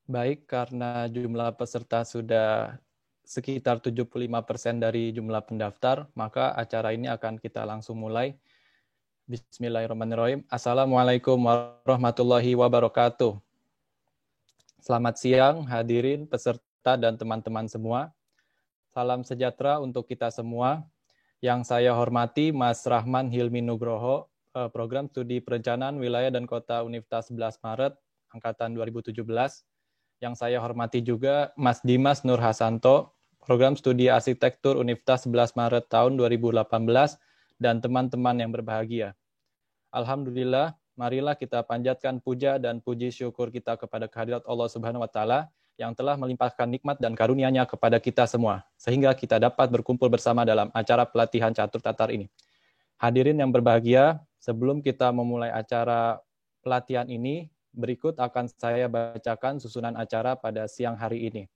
Baik, karena jumlah peserta sudah sekitar 75% dari jumlah pendaftar, maka acara ini akan kita langsung mulai. Bismillahirrahmanirrahim. Assalamualaikum warahmatullahi wabarakatuh. Selamat siang hadirin, peserta, dan teman-teman semua. Salam sejahtera untuk kita semua. Yang saya hormati Mas Rahman Hilmi Nugroho, Program Studi Perencanaan Wilayah dan Kota Universitas 11 Maret, Angkatan 2017. Yang saya hormati juga Mas Dimas Nur Hasanto, Program Studi Arsitektur Universitas 11 Maret tahun 2018, dan teman-teman yang berbahagia. Alhamdulillah, marilah kita panjatkan puja dan puji syukur kita kepada kehadirat Allah Subhanahu wa Ta'ala yang telah melimpahkan nikmat dan karunia-Nya kepada kita semua, sehingga kita dapat berkumpul bersama dalam acara pelatihan catur tatar ini. Hadirin yang berbahagia, sebelum kita memulai acara pelatihan ini, berikut akan saya bacakan susunan acara pada siang hari ini.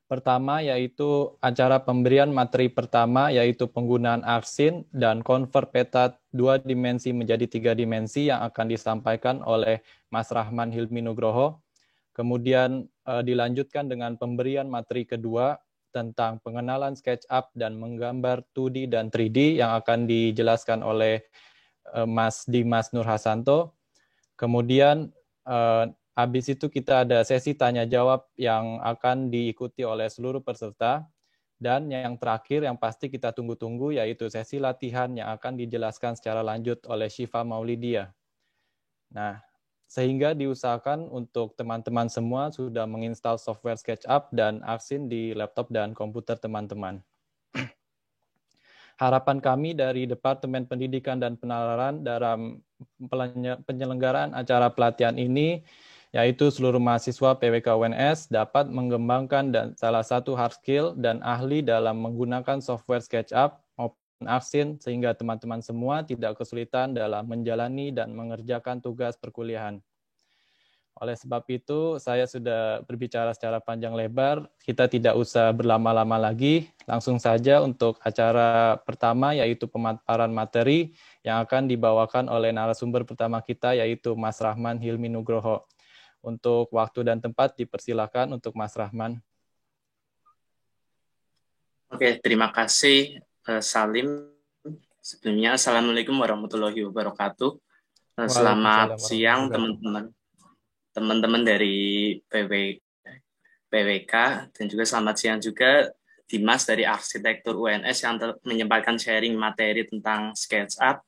Pertama yaitu acara pemberian materi pertama, yaitu penggunaan arsin dan convert peta 2 dimensi menjadi 3 dimensi yang akan disampaikan oleh Mas Rahman Hilmi Nugroho. Kemudian dilanjutkan dengan pemberian materi kedua tentang pengenalan SketchUp dan menggambar 2D dan 3D yang akan dijelaskan oleh Mas Dimas Nur Hasanto. Kemudian habis itu kita ada sesi tanya jawab yang akan diikuti oleh seluruh peserta. Dan yang terakhir yang pasti kita tunggu-tunggu yaitu sesi latihan yang akan dijelaskan secara lanjut oleh Syifa Maulidia. Nah, sehingga diusahakan untuk teman-teman semua sudah menginstal software SketchUp dan Arsin di laptop dan komputer teman-teman. Harapan kami dari Departemen Pendidikan dan Penalaran dalam penyelenggaraan acara pelatihan ini, yaitu seluruh mahasiswa PWK UNS dapat mengembangkan dan salah satu hard skill dan ahli dalam menggunakan software SketchUp maupun Arsin, sehingga teman-teman semua tidak kesulitan dalam menjalani dan mengerjakan tugas perkuliahan. Oleh sebab itu, saya sudah berbicara secara panjang lebar, kita tidak usah berlama-lama lagi, langsung saja untuk acara pertama, yaitu pemaparan materi yang akan dibawakan oleh narasumber pertama kita, yaitu Mas Rahman Hilmi Nugroho. Untuk waktu dan tempat, dipersilakan untuk Mas Rahman. Oke, terima kasih Salim. Sebelumnya, Assalamualaikum warahmatullahi wabarakatuh. Selamat siang teman-teman dari PWK, dan juga selamat siang juga Dimas dari Arsitektur UNS yang menyempatkan sharing materi tentang SketchUp.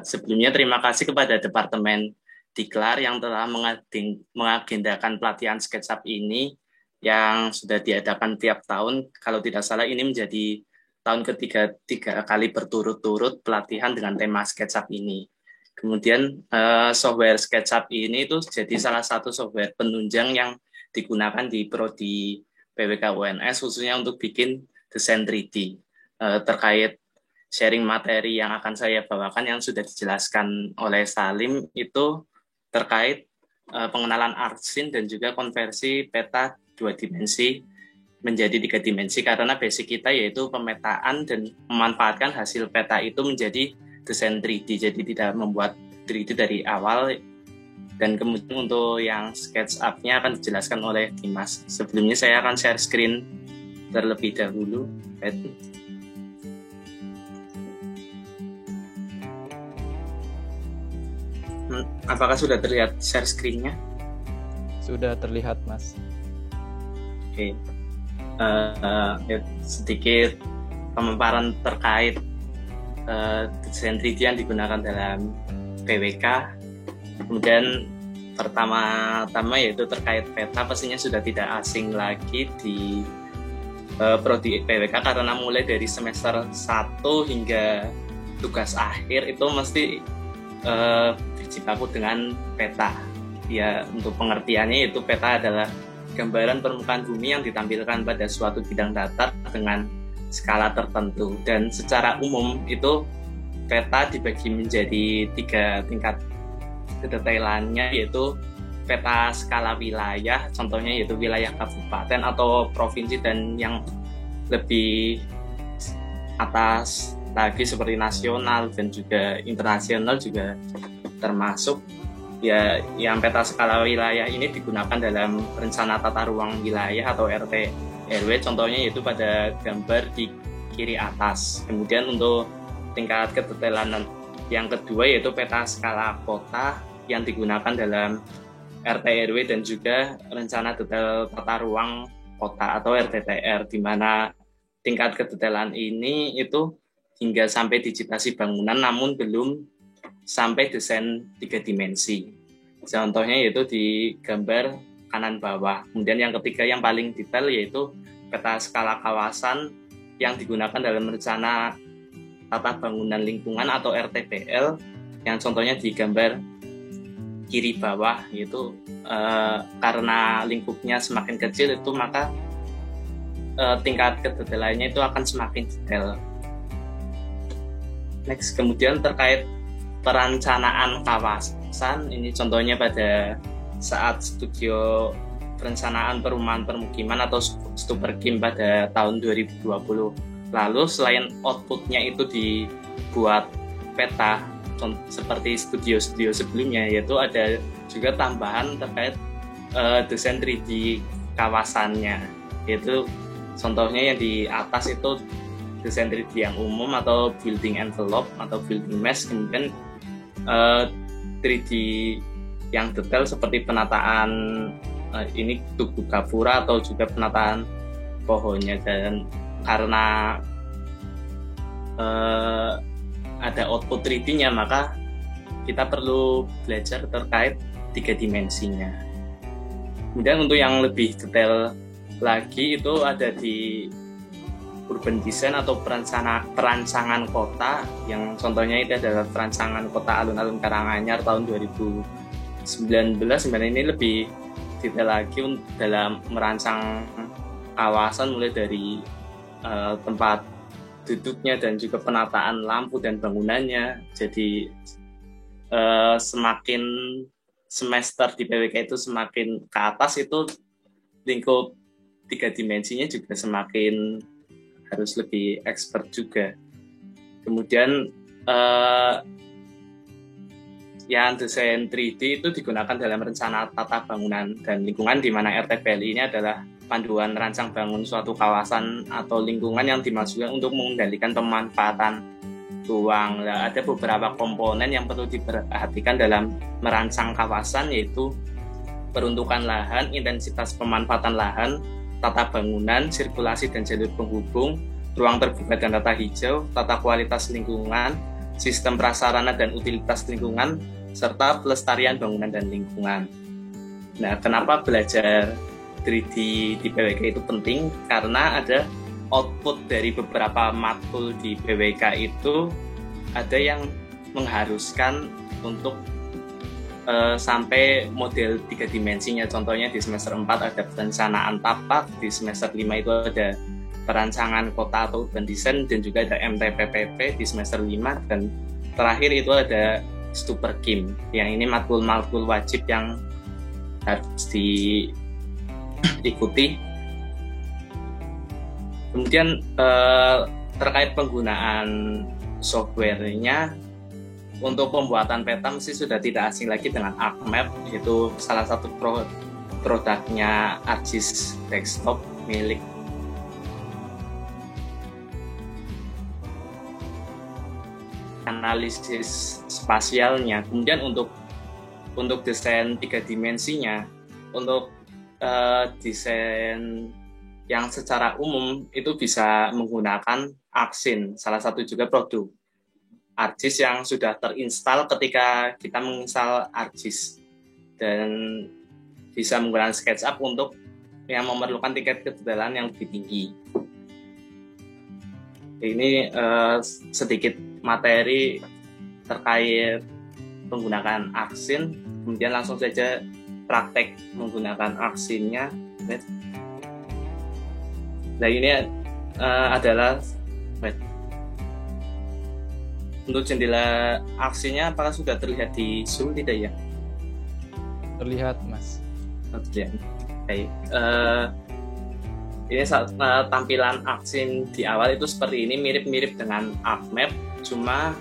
Sebelumnya terima kasih kepada Departemen Diklar yang telah mengagendakan pelatihan SketchUp ini yang sudah diadakan tiap tahun. Kalau tidak salah ini menjadi tahun ketiga kali berturut-turut pelatihan dengan tema SketchUp ini. Kemudian software SketchUp ini itu jadi salah satu software penunjang yang digunakan di prodi PWK UNS khususnya untuk bikin desain 3D. Terkait sharing materi yang akan saya bawakan yang sudah dijelaskan oleh Salim itu terkait pengenalan Arsin dan juga konversi peta 2 dimensi menjadi 3 dimensi, karena basic kita yaitu pemetaan dan memanfaatkan hasil peta itu menjadi desain 3D, jadi tidak membuat 3D dari awal. Dan kemudian untuk yang SketchUp-nya akan dijelaskan oleh Dimas. Sebelumnya saya akan share screen terlebih dahulu. Apakah sudah terlihat share screen-nya? Sudah terlihat, Mas. Oke. Sedikit pemaparan terkait desain 3D yang digunakan dalam PWK. Kemudian pertama-tama yaitu terkait peta, pastinya sudah tidak asing lagi di prodi PWK karena mulai dari semester 1 hingga tugas akhir itu mesti berjibaku dengan peta. Ya, untuk pengertiannya itu peta adalah gambaran permukaan bumi yang ditampilkan pada suatu bidang datar dengan skala tertentu, dan secara umum itu peta dibagi menjadi 3 tingkat kedetailannya, yaitu peta skala wilayah, contohnya yaitu wilayah kabupaten atau provinsi, dan yang lebih atas lagi seperti nasional dan juga internasional juga termasuk. Ya, yang peta skala wilayah ini digunakan dalam rencana tata ruang wilayah atau RT RW, contohnya yaitu pada gambar di kiri atas. Kemudian untuk tingkat kedetailan yang kedua yaitu peta skala kota yang digunakan dalam RT RW dan juga rencana detail tata ruang kota atau RTTR, di mana tingkat kedetailan ini itu hingga sampai digitasi bangunan namun belum sampai desain 3 dimensi. Contohnya yaitu di gambar kanan bawah. Kemudian yang ketiga yang paling detail yaitu peta skala kawasan yang digunakan dalam rencana tata bangunan lingkungan atau RTBL, yang contohnya di gambar kiri bawah, yaitu karena lingkupnya semakin kecil itu maka tingkat kedetailannya itu akan semakin detail. Next, kemudian terkait perencanaan kawasan, ini contohnya pada saat studio perencanaan perumahan permukiman atau Stuperkim pada tahun 2020 lalu. Selain outputnya itu dibuat peta seperti studio-studio sebelumnya, yaitu ada juga tambahan terkait desain 3D kawasannya, yaitu contohnya yang di atas itu desain 3D yang umum atau building envelope atau building mesh, kemudian 3D yang detail seperti penataan ini tugu gapura atau juga penataan pohonnya. Dan karena ada output 3D-nya maka kita perlu belajar terkait 3 dimensinya. Kemudian untuk yang lebih detail lagi itu ada di urban design atau perancangan kota, yang contohnya itu adalah perancangan kota alun-alun Karanganyar tahun 2019. Sebenarnya ini lebih detail lagi dalam merancang kawasan, mulai dari tempat duduknya dan juga penataan lampu dan bangunannya. Jadi semakin semester di PWK itu semakin ke atas, itu lingkup 3 dimensinya juga semakin harus lebih expert juga. Kemudian yang desain 3D itu digunakan dalam rencana tata bangunan dan lingkungan, di mana RTBL ini adalah panduan rancang bangun suatu kawasan atau lingkungan yang dimaksudkan untuk mengendalikan pemanfaatan ruang. Nah, ada beberapa komponen yang perlu diperhatikan dalam merancang kawasan, yaitu peruntukan lahan, intensitas pemanfaatan lahan, tata bangunan, sirkulasi dan jalur penghubung, ruang terbuka dan tata hijau, tata kualitas lingkungan, sistem prasarana dan utilitas lingkungan, serta pelestarian bangunan dan lingkungan. Nah, kenapa belajar 3D di PWK itu penting? Karena ada output dari beberapa matkul di PWK itu ada yang mengharuskan untuk sampai model 3 dimensinya. Contohnya di semester 4 ada perencanaan tapak, di semester 5 itu ada perancangan kota atau urban design, dan juga ada MTPPP di semester 5, dan terakhir itu ada Stuperkim. Yang ini matkul-matkul wajib yang harus diikuti. Kemudian terkait penggunaan softwarenya, untuk pembuatan peta mesti sudah tidak asing lagi dengan ArcMap, yaitu salah satu produknya ArcGIS Desktop milik analisis spasialnya. Kemudian untuk desain 3 dimensinya, untuk desain yang secara umum itu bisa menggunakan Arcsyn, salah satu juga produk ArcGIS yang sudah terinstal ketika kita menginstal ArcGIS, dan bisa menggunakan SketchUp untuk yang memerlukan tingkat kedetailan yang lebih tinggi. Ini sedikit materi terkait menggunakan Arcsyn. Kemudian langsung saja praktek menggunakan Arcsyn-nya. Nah, ini adalah untuk jendela Arcsyn-nya. Apakah sudah terlihat di Zoom tidak ya? Terlihat, Mas. Terlihat. Baik. Ini tampilan Arcsyn di awal itu seperti ini, mirip-mirip dengan ArcMap, cuma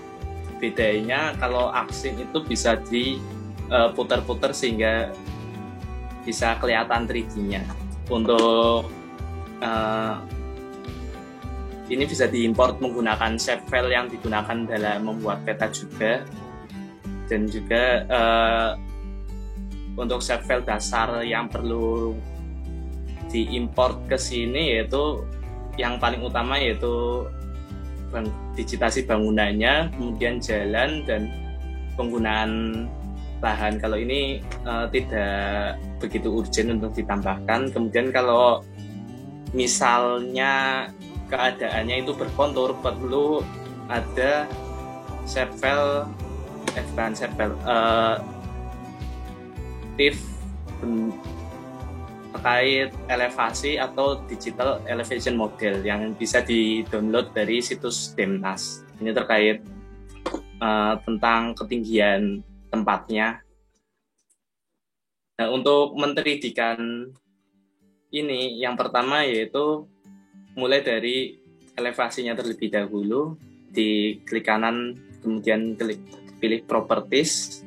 bedanya kalau Arcsyn itu bisa putar-putar sehingga bisa kelihatan 3D-nya. Untuk ini bisa diimport menggunakan shape file yang digunakan dalam membuat peta juga, dan juga untuk shape file dasar yang perlu diimport ke sini yaitu yang paling utama yaitu digitasi bangunannya, kemudian jalan dan penggunaan lahan. Kalau ini tidak begitu urgent untuk ditambahkan. Kemudian kalau misalnya keadaannya itu berkontur, perlu ada shape file, bukan shape file, TIFF terkait elevasi atau digital elevation model yang bisa di-download dari situs Demnas. Ini terkait tentang ketinggian tempatnya. Nah, untuk men-3D-kan ini, yang pertama yaitu mulai dari elevasinya terlebih dahulu, di klik kanan, kemudian pilih properties.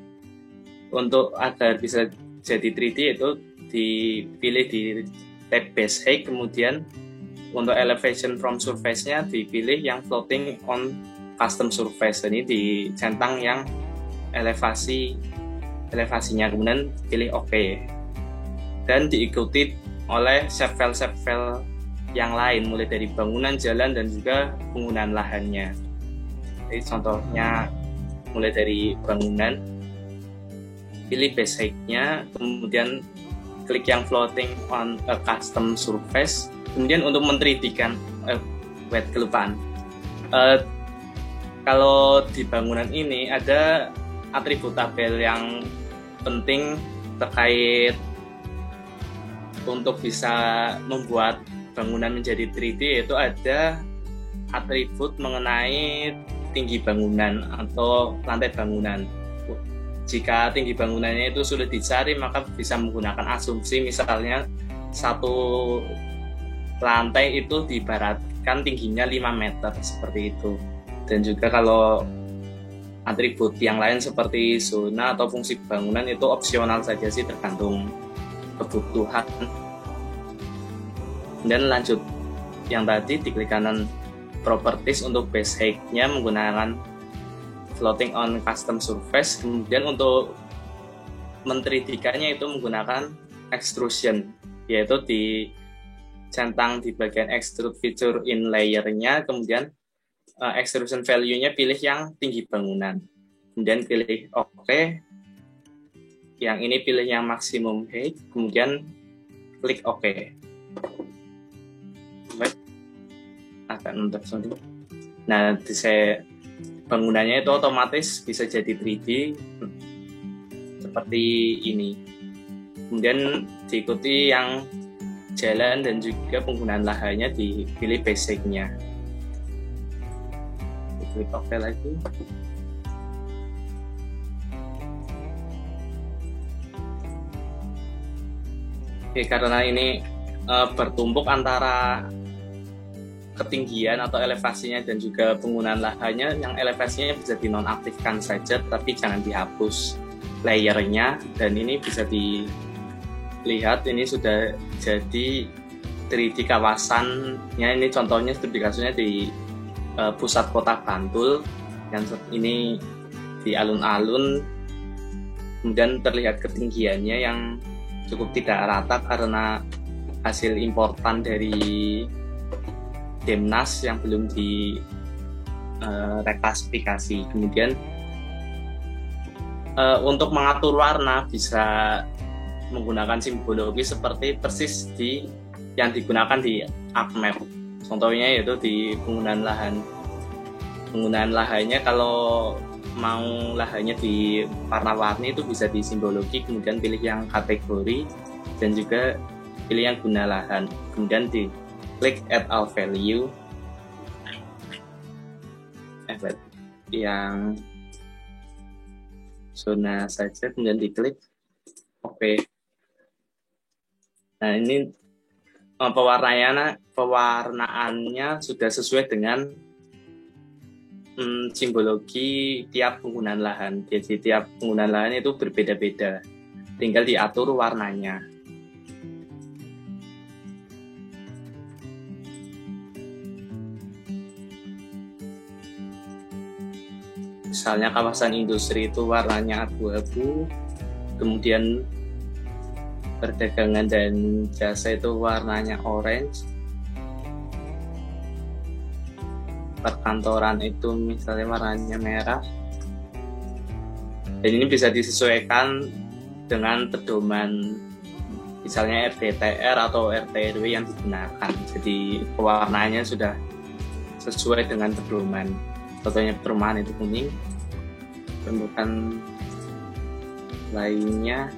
Untuk agar bisa jadi 3D itu dipilih di tab base height, kemudian untuk elevation from surface-nya dipilih yang floating on custom surface. Ini dicentang yang elevasinya, kemudian pilih OK dan diikuti oleh shape file yang lain mulai dari bangunan, jalan, dan juga penggunaan lahannya. Jadi contohnya mulai dari bangunan, pilih base height-nya, kemudian klik yang floating on a custom surface. Kemudian untuk men-3D-kan kelupaan. Kalau di bangunan ini ada atribut tabel yang penting terkait untuk bisa membuat bangunan menjadi 3D, yaitu ada atribut mengenai tinggi bangunan atau lantai bangunan. Jika tinggi bangunannya itu sulit dicari, maka bisa menggunakan asumsi, misalnya satu lantai itu diibaratkan tingginya 5 meter, seperti itu. Dan juga kalau atribut yang lain seperti zona atau fungsi bangunan itu opsional saja sih, tergantung kebutuhan. Dan lanjut yang tadi, diklik kanan properties untuk base height-nya menggunakan floating on custom surface. Kemudian untuk men-3D-kannya itu menggunakan extrusion, yaitu dicentang di bagian extrude feature in layer-nya, kemudian extrusion value-nya pilih yang tinggi bangunan, kemudian pilih OK. Yang ini pilih yang maximum height, kemudian klik OK. Agak nonton dulu. Nah, bangunannya itu otomatis bisa jadi 3D seperti ini. Kemudian diikuti yang jalan dan juga penggunaan lahannya, dipilih basic-nya. Klik OK lagi. Oke, karena ini bertumpuk antara ketinggian atau elevasinya dan juga penggunaan lahannya, yang elevasinya bisa dinonaktifkan saja, tapi jangan dihapus layernya. Dan ini bisa dilihat, ini sudah jadi 3D kawasannya. Ini contohnya studi kasusnya di pusat kota Bantul, yang ini di alun-alun. Kemudian terlihat ketinggiannya yang cukup tidak rata karena hasil importan dari Demnas yang belum direklasifikasi. Kemudian untuk mengatur warna bisa menggunakan simbologi seperti persis yang digunakan di ArcMap. Contohnya yaitu di penggunaan lahan. Penggunaan lahannya, kalau mau lahannya di warna-warni itu bisa di simbologi, kemudian pilih yang kategori dan juga pilih yang guna lahan. Kemudian klik add all value yang zona saja, kemudian diklik OK. Nah, ini pewarnaannya sudah sesuai dengan simbologi tiap penggunaan lahan. Jadi tiap penggunaan lahan itu berbeda-beda, tinggal diatur warnanya. Misalnya kawasan industri itu warnanya abu-abu, kemudian perdagangan dan jasa itu warnanya orange, perkantoran itu misalnya warnanya merah. Dan ini bisa disesuaikan dengan pedoman misalnya RDTR atau RT RW yang digunakan. Jadi pewarnaannya sudah sesuai dengan pedoman. Contohnya perumahan itu kuning, bentukan lainnya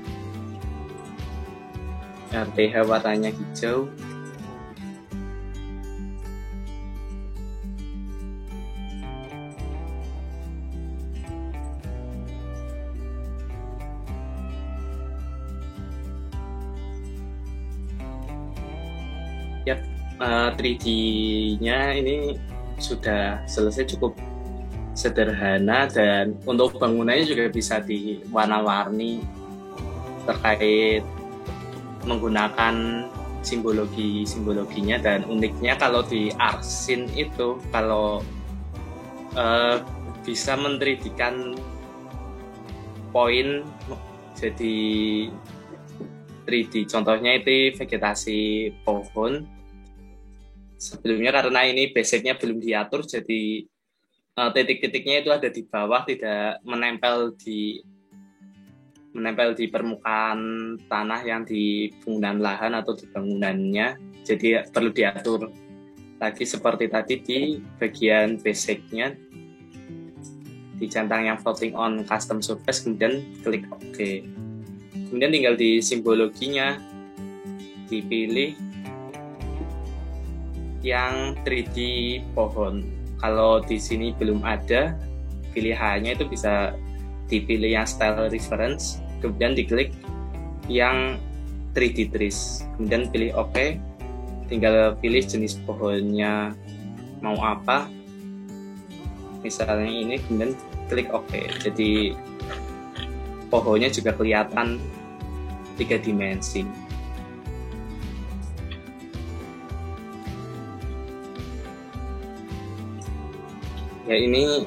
RTH warnanya hijau. Ya, 3D-nya ini sudah selesai, cukup sederhana, dan untuk bangunannya juga bisa diwarna-warni terkait menggunakan simbologinya. Dan uniknya kalau di Arsin itu kalau bisa men-3D-kan poin jadi 3D. Contohnya itu vegetasi pohon. Sebelumnya karena ini basicnya belum diatur, jadi titik-titiknya itu ada di bawah, tidak menempel di permukaan tanah yang di penggunaan lahan atau di bangunannya. Jadi perlu diatur lagi seperti tadi di bagian basicnya, di centang yang floating on custom surface, kemudian klik OK. Kemudian tinggal di simbologinya dipilih yang 3D pohon. Kalau di sini belum ada pilihannya, itu bisa dipilih yang style reference, kemudian diklik yang 3D trees, kemudian pilih OK. Tinggal pilih jenis pohonnya mau apa, misalnya ini, kemudian klik OK. Jadi pohonnya juga kelihatan 3 dimensi. Ya, ini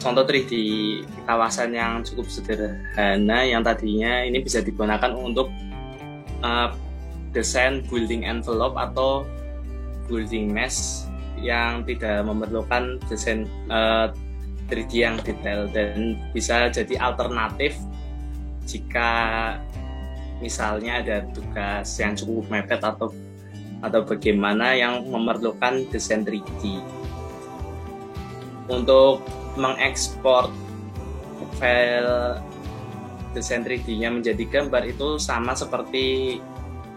contoh 3D kawasan yang cukup sederhana, yang tadinya ini bisa digunakan untuk desain building envelope atau building mesh yang tidak memerlukan desain 3D yang detail, dan bisa jadi alternatif jika misalnya ada tugas yang cukup mepet atau bagaimana yang memerlukan desain 3D. Untuk mengekspor file desain 3D-nya menjadi gambar itu sama seperti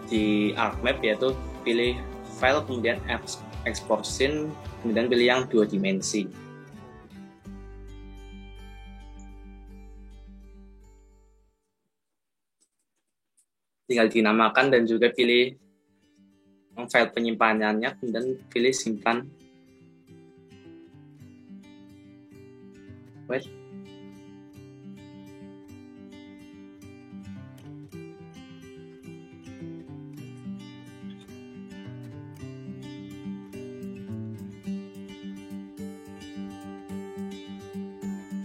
di ArcMap, yaitu pilih file, kemudian export scene, kemudian pilih yang 2 dimensi. Tinggal dinamakan dan juga pilih file penyimpanannya, kemudian pilih simpan. Wait.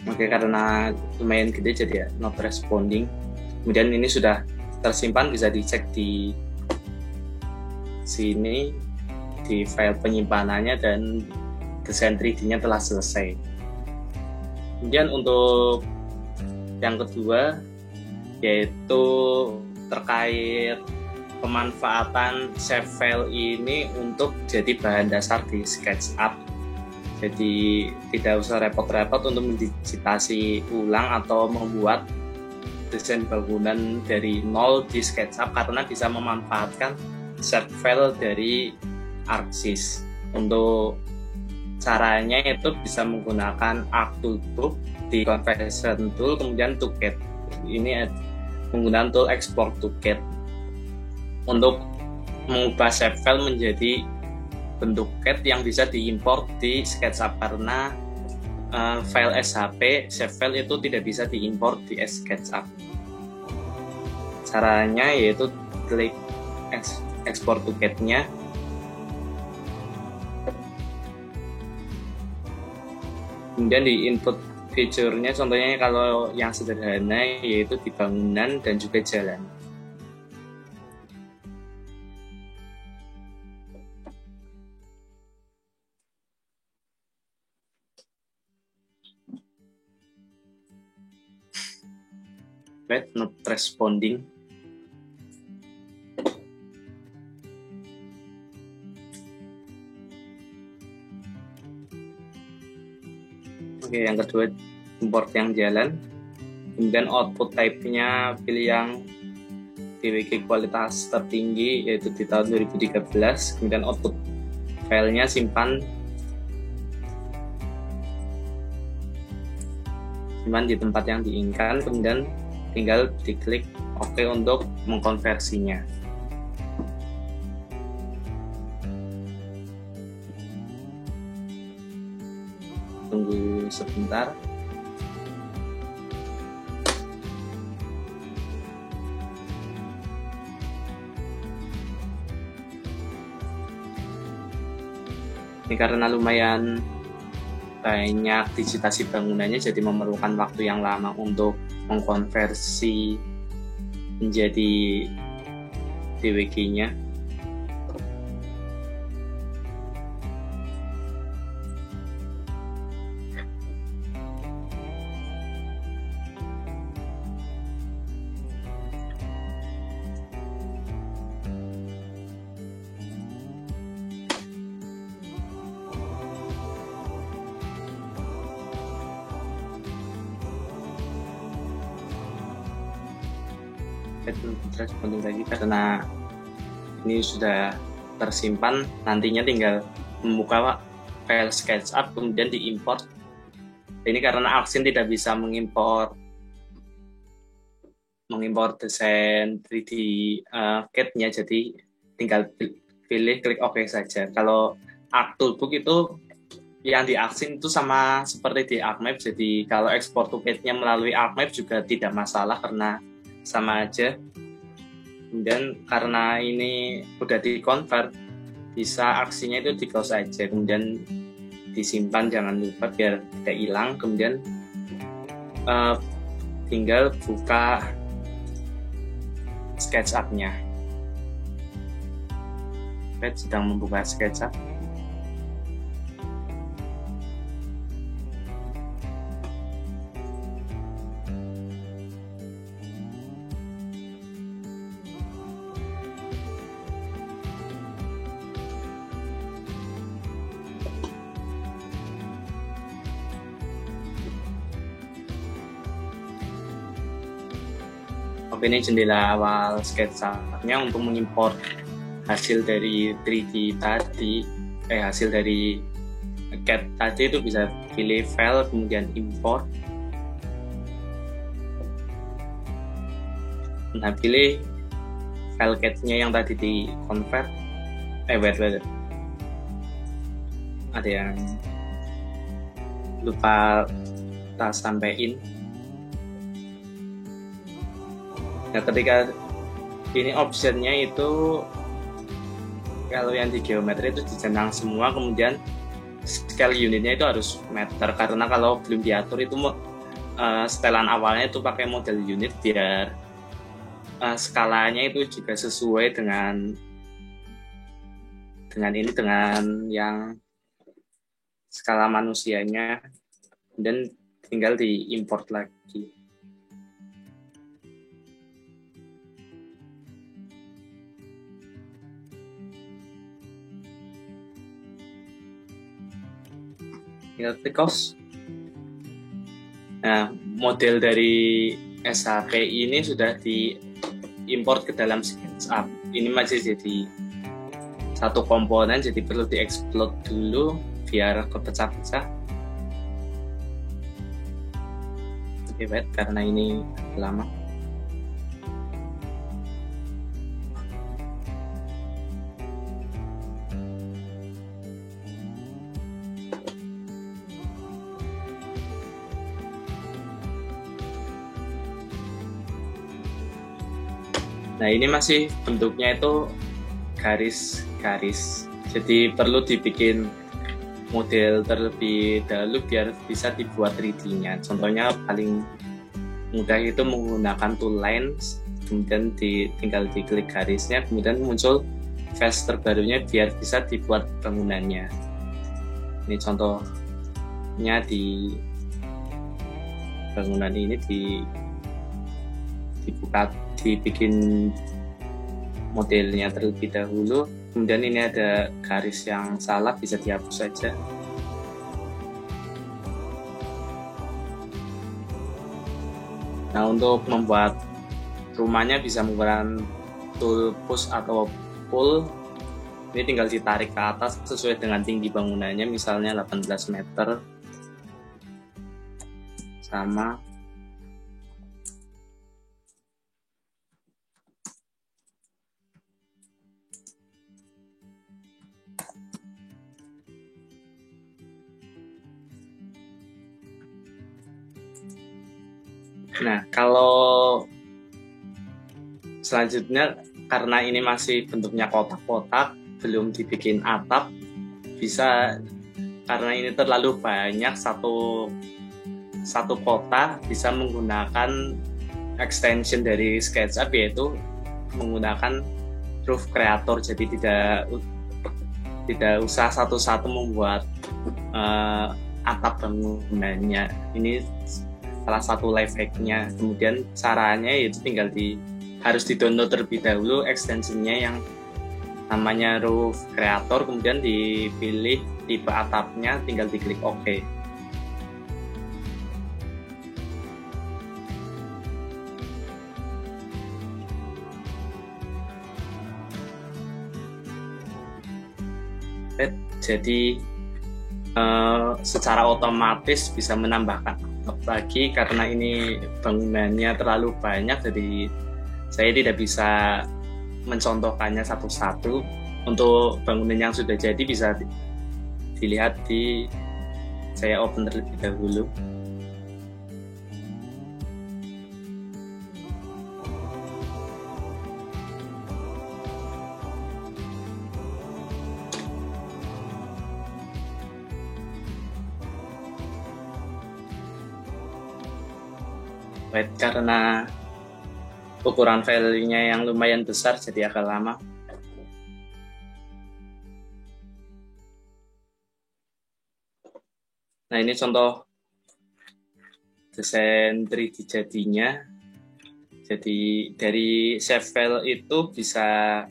Oke, karena lumayan gede jadi ya not responding. Kemudian ini sudah tersimpan, bisa dicek di sini di file penyimpanannya, dan desain 3D-nya telah selesai. Kemudian untuk yang kedua, yaitu terkait pemanfaatan save file ini untuk jadi bahan dasar di SketchUp. Jadi tidak usah repot-repot untuk mendigitasi ulang atau membuat desain bangunan dari nol di SketchUp, karena bisa memanfaatkan save file dari ArcSys. Untuk caranya itu bisa menggunakan Arc Toolbox di Conversion Tool, kemudian ToCAD. Ini menggunakan tool Export ToCAD untuk mengubah save file menjadi bentuk CAD yang bisa diimport di SketchUp, karena file SHP, save file itu tidak bisa diimport di SketchUp. Caranya yaitu klik export to CAD-nya, kemudian di input fiturnya, contohnya kalau yang sederhana yaitu di bangunan dan juga jalan. Not responding. Oke, yang kedua import yang jalan, kemudian output type-nya pilih yang DWG kualitas tertinggi yaitu di tahun 2013, kemudian output filenya simpan di tempat yang diinginkan, kemudian tinggal diklik OK untuk mengkonversinya. Tunggu sebentar. Ini karena lumayan banyak digitasi bangunannya, jadi memerlukan waktu yang lama untuk mengkonversi menjadi DWG-nya. Responding lagi karena ini sudah tersimpan, nantinya tinggal membuka file SketchUp kemudian diimport. Ini karena Axin tidak bisa mengimport desain 3D CAD-nya, jadi tinggal pilih klik OK saja. Kalau ArcToolbook itu yang di Axin itu sama seperti di ArcMap, jadi kalau export to CAD-nya melalui ArcMap juga tidak masalah karena sama aja. Kemudian karena ini udah di-convert, bisa aksinya itu di-close aja, kemudian disimpan, jangan lupa biar tidak hilang. Kemudian tinggal buka SketchUp-nya. Saya sedang membuka SketchUp. Ini jendela awal SketchUp-nya untuk mengimport hasil dari 3D tadi, hasil dari CAD tadi itu bisa pilih file kemudian import. Nah, pilih file CAD-nya yang tadi di convert. Wait. Ada yang lupa tak sampein. Nah, ketika ini optionnya itu kalau yang di geometri itu dicenang semua, kemudian scale unitnya itu harus meter, karena kalau belum diatur itu setelan awalnya itu pakai model unit biar skalanya itu juga sesuai dengan yang skala manusianya, dan tinggal diimport lagi. Cost. Nah, model dari SHP ini sudah diimport ke dalam SketchUp. Ini masih jadi satu komponen, jadi perlu diexplode dulu biar kepecah-pecah. Oke, baik, karena ini lama. Nah, ini masih bentuknya itu garis-garis. Jadi perlu dibikin model terlebih dahulu biar bisa dibuat 3D-nya. Contohnya paling mudah itu menggunakan tool lines, kemudian tinggal diklik garisnya, kemudian muncul face terbarunya biar bisa dibuat bangunannya. Ini contohnya di bangunan ini dibikin modelnya terlebih dahulu, kemudian ini ada garis yang salah, bisa dihapus saja. Nah, untuk membuat rumahnya bisa menggunakan tool push atau pull. Ini tinggal ditarik ke atas sesuai dengan tinggi bangunannya, misalnya 18 meter sama Nah, kalau selanjutnya karena ini masih bentuknya kotak-kotak, belum dibikin atap, bisa karena ini terlalu banyak satu kota bisa menggunakan extension dari SketchUp, yaitu menggunakan Roof Creator. Jadi tidak usah satu-satu membuat atap bangunannya. Ini salah satu life hack-nya. Kemudian caranya yaitu harus di-download terlebih dahulu extension-nya yang namanya Roof Creator, kemudian dipilih tipe atapnya, tinggal diklik OK. Jadi secara otomatis bisa menambahkan lagi karena ini bangunannya terlalu banyak, jadi saya tidak bisa mencontohkannya satu-satu. Untuk bangunan yang sudah jadi bisa dilihat saya open terlebih dahulu. Karena ukuran filenya yang lumayan besar jadi agak lama. Nah, ini contoh desain 3D jadinya. Jadi dari save file itu bisa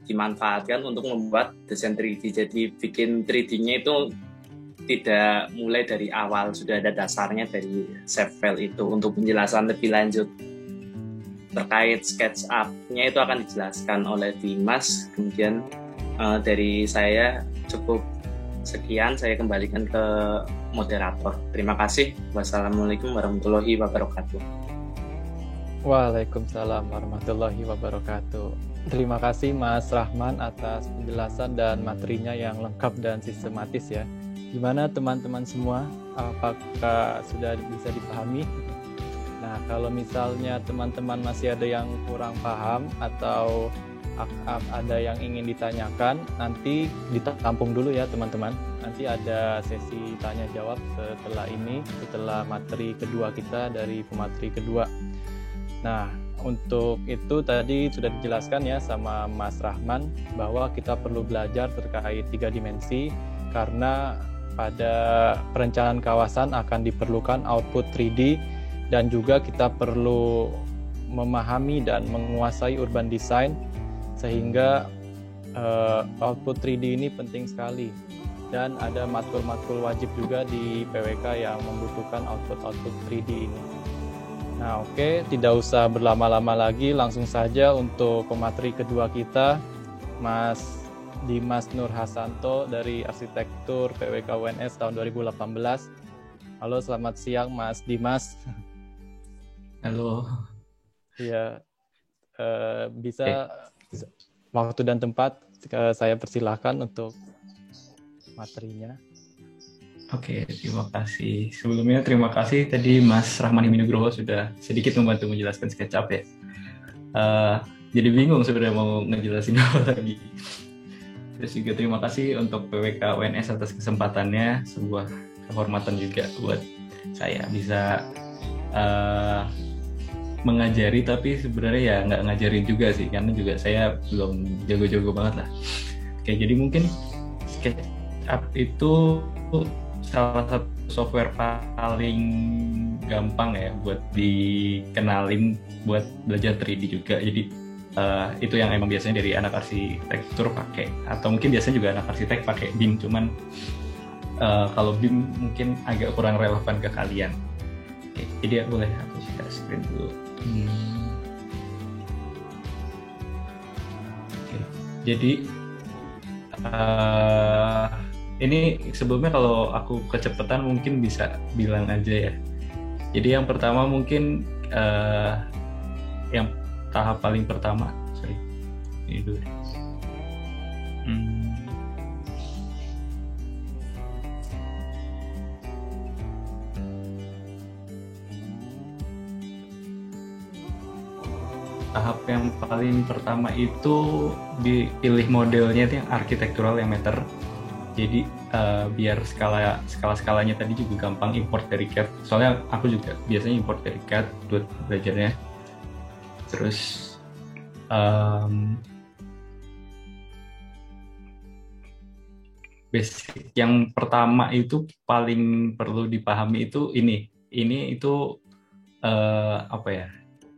dimanfaatkan untuk membuat desain 3D. Jadi bikin 3D-nya itu tidak mulai dari awal, sudah ada dasarnya dari save file itu. Untuk penjelasan lebih lanjut terkait SketchUp-nya itu akan dijelaskan oleh Dimas. Kemudian dari saya cukup sekian, saya kembalikan ke moderator. Terima kasih. Wassalamualaikum warahmatullahi wabarakatuh. Waalaikumsalam warahmatullahi wabarakatuh. Terima kasih Mas Rahman atas penjelasan dan materinya yang lengkap dan sistematis ya. Gimana teman-teman semua? Apakah sudah bisa dipahami? Nah, kalau misalnya teman-teman masih ada yang kurang paham atau ada yang ingin ditanyakan, nanti ditampung dulu ya teman-teman. Nanti ada sesi tanya jawab setelah ini, setelah materi kedua kita dari pemateri kedua. Nah, untuk itu tadi sudah dijelaskan ya sama Mas Rahman bahwa kita perlu belajar terkait 3 dimensi karena pada perencanaan kawasan akan diperlukan output 3D dan juga kita perlu memahami dan menguasai urban design sehingga output 3D ini penting sekali. Dan ada matkul-matkul wajib juga di PWK yang membutuhkan output 3D ini. Nah, oke, tidak usah berlama-lama lagi, langsung saja untuk pemateri kedua kita, Mas Dimas Nur Hasanto dari Arsitektur PWK UNS tahun 2018. Halo, selamat siang Mas Dimas. Halo. Ya, bisa waktu dan tempat saya persilahkan untuk materinya. Oke, terima kasih. Sebelumnya terima kasih tadi Mas Rahman Himinugroho sudah sedikit membantu menjelaskan SketchUp ya. jadi bingung sebenarnya mau ngejelasin apa lagi. Terus juga terima kasih untuk PWK UNS atas kesempatannya, sebuah kehormatan juga buat saya bisa mengajari, tapi sebenarnya ya nggak ngajarin juga sih, karena juga saya belum jago-jago banget lah. Oke, jadi mungkin SketchUp itu salah satu software paling gampang ya buat dikenalin buat belajar 3D juga. Jadi itu yang emang biasanya dari anak arsitektur pakai, atau mungkin biasanya juga anak arsitek pakai BIM, cuman kalau BIM mungkin agak kurang relevan ke kalian. Oke, jadi boleh aku share screen dulu. Oke, jadi ini sebelumnya kalau aku kecepatan mungkin bisa bilang aja ya. Jadi yang pertama mungkin yang tahap paling pertama, ini dulu. Tahap yang paling pertama itu dipilih modelnya itu yang architectural, yang meter. Jadi biar skalanya tadi juga gampang import dari CAD. Soalnya aku juga biasanya import dari CAD buat belajarnya. Terus basic yang pertama itu paling perlu dipahami itu ini itu apa ya?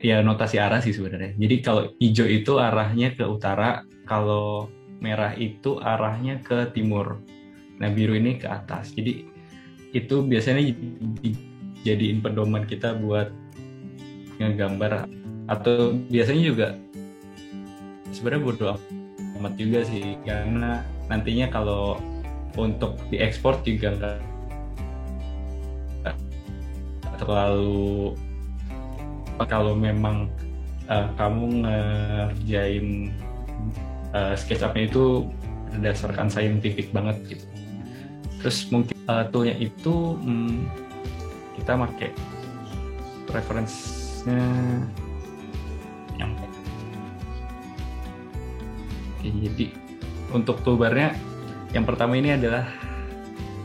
Ya notasi arah sih sebenarnya. Jadi kalau hijau itu arahnya ke utara, kalau merah itu arahnya ke timur. Nah, biru ini ke atas. Jadi itu biasanya dijadiin pedoman kita buat ngegambar, atau biasanya juga sebenarnya bodo amat juga sih, karena nantinya kalau untuk diekspor juga nggak terlalu. Kalau memang kamu ngerjain SketchUp-nya itu berdasarkan scientific banget gitu. Terus mungkin toolnya itu kita pakai reference-nya yang oke, jadi untuk toolbar-nya yang pertama ini adalah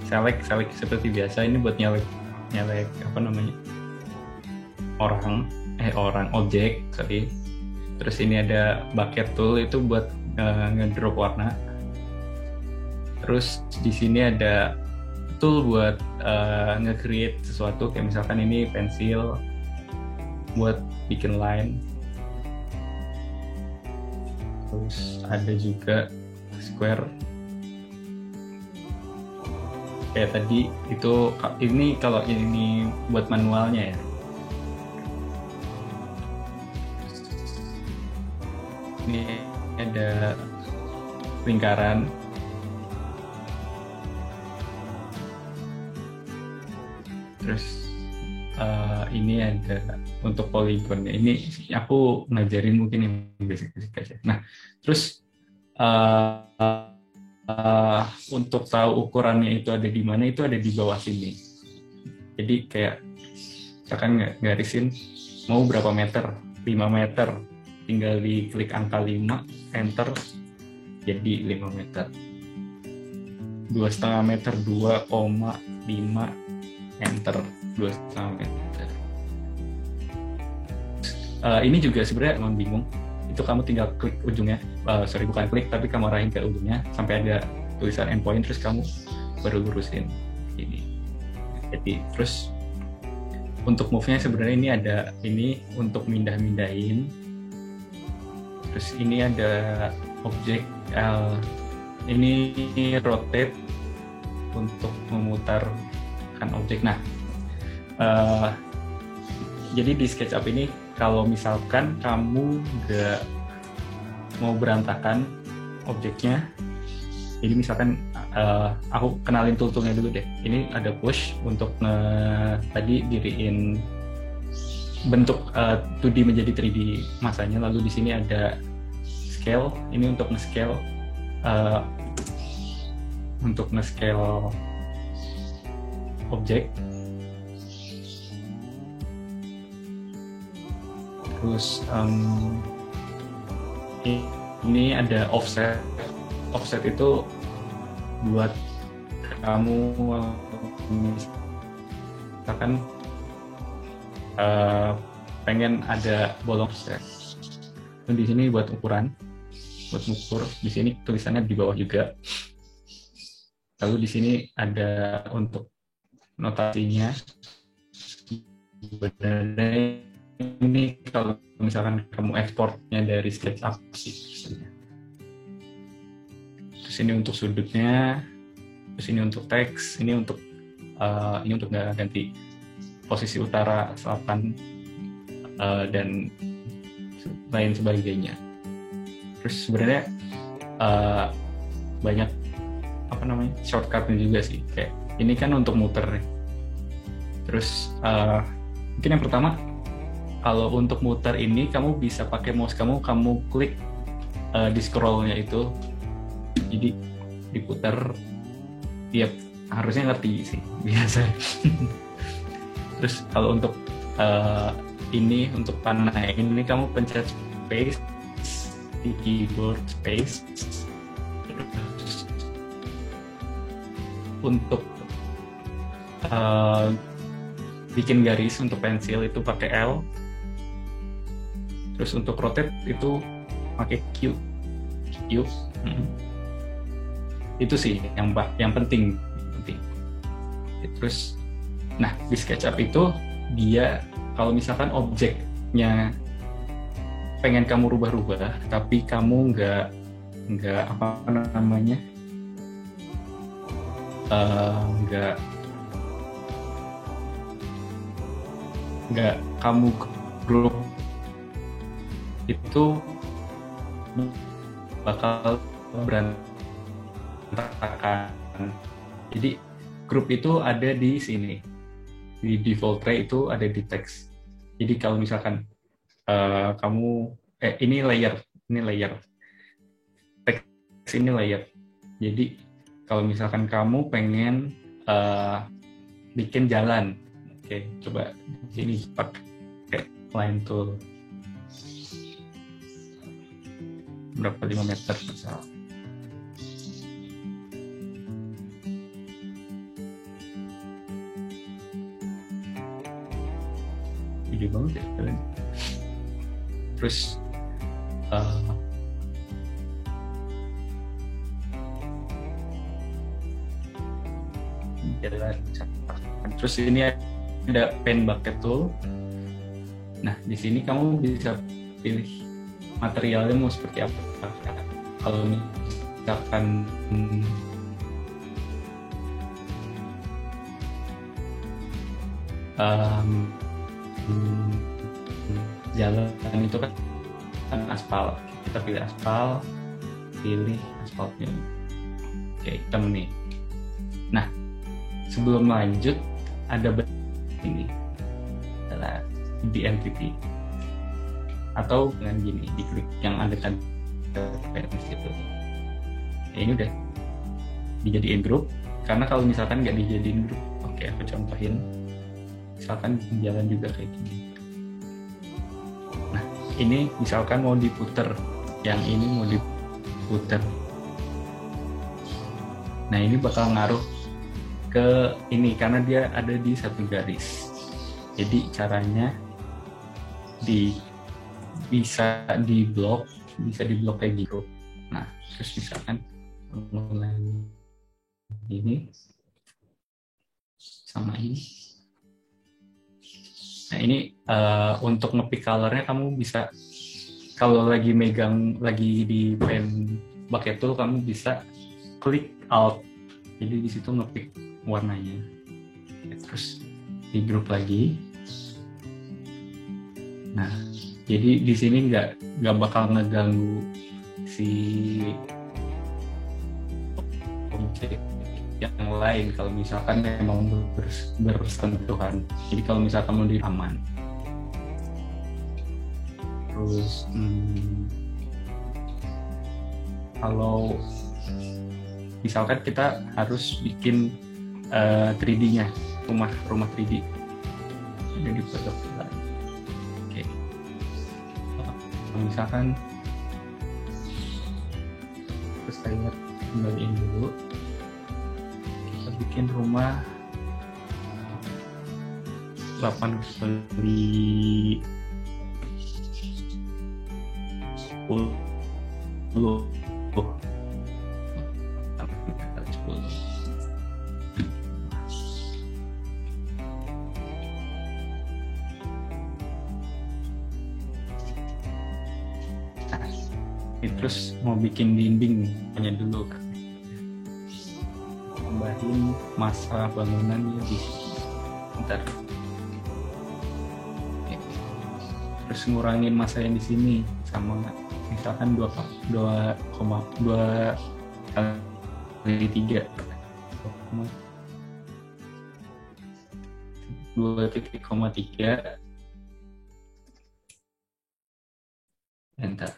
select seperti biasa. Ini buat nyalek apa namanya, objek. Terus ini ada bucket tool, itu buat ngedrop warna. Terus di sini ada tool buat nge-create sesuatu, kayak misalkan ini pensil buat bikin line. Terus ada juga square kayak tadi itu. Ini kalau ini buat manualnya ya. Ini ada lingkaran. Terus ini ada untuk poligonnya. Ini aku ngajarin mungkin yang basic aja. Nah, terus untuk tahu ukurannya itu ada di mana, itu ada di bawah sini. Jadi kayak misalkan garisin mau berapa meter, 5 meter. Tinggal diklik angka 5, enter, jadi 5 meter. 2,5 meter, 2,5, enter, 2,5 meter. Ini juga sebenarnya emang bingung. Itu kamu tinggal klik ujungnya, bukan klik, tapi kamu arahin ke ujungnya sampai ada tulisan endpoint, terus kamu baru lurusin ini. Jadi terus untuk move-nya sebenarnya ini ada ini untuk mindahin. Terus ini ada objek, ini rotate untuk memutarkan objek. Nah, jadi di SketchUp ini kalau misalkan kamu nggak mau berantakan objeknya, jadi misalkan aku kenalin tool-toolnya dulu deh. Ini ada push untuk tadi diriin bentuk 2D menjadi 3D masanya. Lalu di sini ada scale, ini untuk nge-scale objek. Terus ini ada offset. Offset itu buat kamu misalkan pengen ada bolong offset. Di sini buat ukuran, buat mengukur. Di sini tulisannya di bawah juga. Lalu di sini ada untuk notasinya. Sebenarnya ini kalau misalkan kamu ekspornya dari SketchUp sih. Terus ini untuk sudutnya, terus ini untuk teks, ini untuk nggak ganti posisi utara, selatan, dan lain sebagainya. Terus sebenarnya banyak shortcutnya juga sih. Kayak ini kan untuk muter nih. Terus mungkin yang pertama, kalau untuk muter ini kamu bisa pakai mouse kamu klik di scrollnya itu, jadi diputar. Tiap harusnya ngerti sih biasa. Terus kalau untuk ini untuk panah ini kamu pencet space di keyboard, space. Terus untuk bikin garis untuk pensil itu pakai L. Terus untuk rotate itu pakai Q. Itu sih yang penting. Terus, nah di SketchUp itu dia kalau misalkan objeknya pengen kamu rubah-rubah, tapi kamu nggak nggak kamu grup, itu bakal berantakan. Jadi grup itu ada di sini, di default tray itu ada di teks. Jadi kalau misalkan kamu ini layer teks, ini layer. Jadi kalau misalkan kamu pengen bikin jalan, oke, coba di sini pakai line tool berapa 5 meter misal. Gede banget ya kalian. Terus jalan. Terus ini ada pen bucket tool. Nah di sini kamu bisa pilih materialnya mau seperti apa. Kalau misalkan jalan itu kan aspal, kita pilih aspal, pilih aspalnya kayak hitam nih. Nah sebelum lanjut ada ini adalah di entity, atau dengan gini diklik yang ada tanda itu. Ini udah dijadiin grup, karena kalau misalkan nggak dijadiin grup, oke aku contohin. Misalkan jalan juga kayak gini. Nah ini misalkan mau diputer, yang ini mau diputer. Nah ini bakal ngaruh ke ini karena dia ada di satu garis. Jadi caranya bisa diblok kayak gitu. Nah terus misalkan mulai ini sama ini. Nah ini untuk ngepick colornya kamu bisa, kalau lagi megang lagi di pen bucket tool kamu bisa klik alt, jadi di situ ngepick warnanya. Terus di grup lagi. Nah jadi di sini nggak bakal ngeganggu si objek yang lain kalau misalkan memang bersentuhan. Jadi kalau misalkan mau di aman. Terus kalau misalkan kita harus bikin 3D-nya, rumah 3D jadi produk. Oke. Misalkan terus saya kembaliin dulu. Kita bikin rumah 8 kali 10. Terus mau bikin dinding hanya dulu kan, tambahin masa bangunannya di ntar, terus ngurangin masa yang di sini sama misalkan 2,2 kali 3 2,3 entar.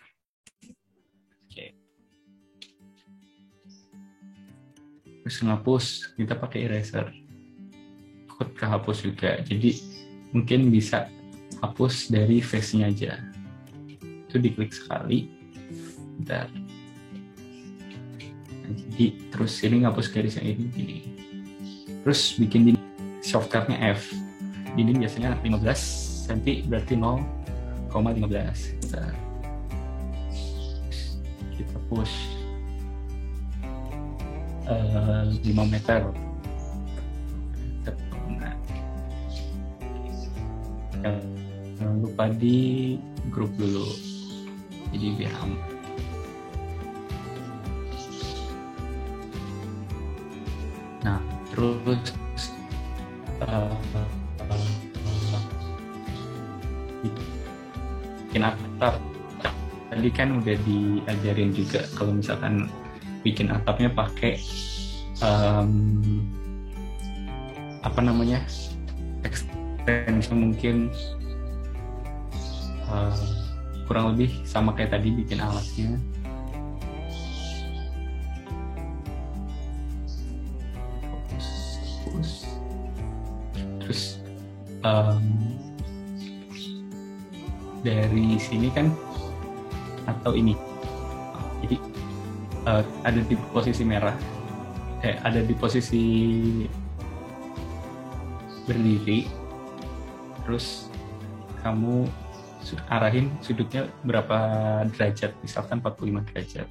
Terus ngapus, kita pakai eraser, takut kehapus juga, jadi mungkin bisa hapus dari face-nya aja, itu diklik sekali, bentar. Nah, jadi terus ini ngapus garis yang ini gini, terus bikin dinding, shortcut-nya F, dinding biasanya 15 cm berarti 0,15, kita push 5 meter. Nah, jangan lupa di grup dulu, jadi biar aman. Nah, terus bikin atap. Tadi kan udah diajarin juga kalau misalkan bikin atapnya pakai extension mungkin kurang lebih sama kayak tadi bikin alasnya. Terus dari sini kan atau ini, jadi ada di posisi merah, ada di posisi berdiri, terus kamu arahin sudutnya berapa derajat, misalkan 45 derajat.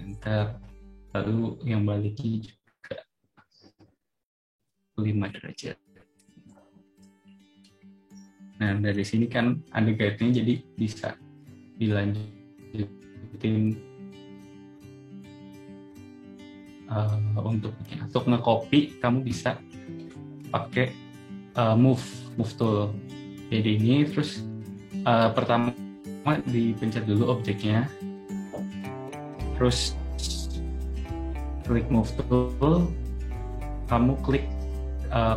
Ntar lalu yang baliknya juga 5 derajat. Nah, dari sini kan ada guide-nya, jadi bisa dilanjutin untuk nge-copy. Kamu bisa pakai move tool. Jadi ini terus pertama dipencet dulu objeknya, terus klik move tool, kamu klik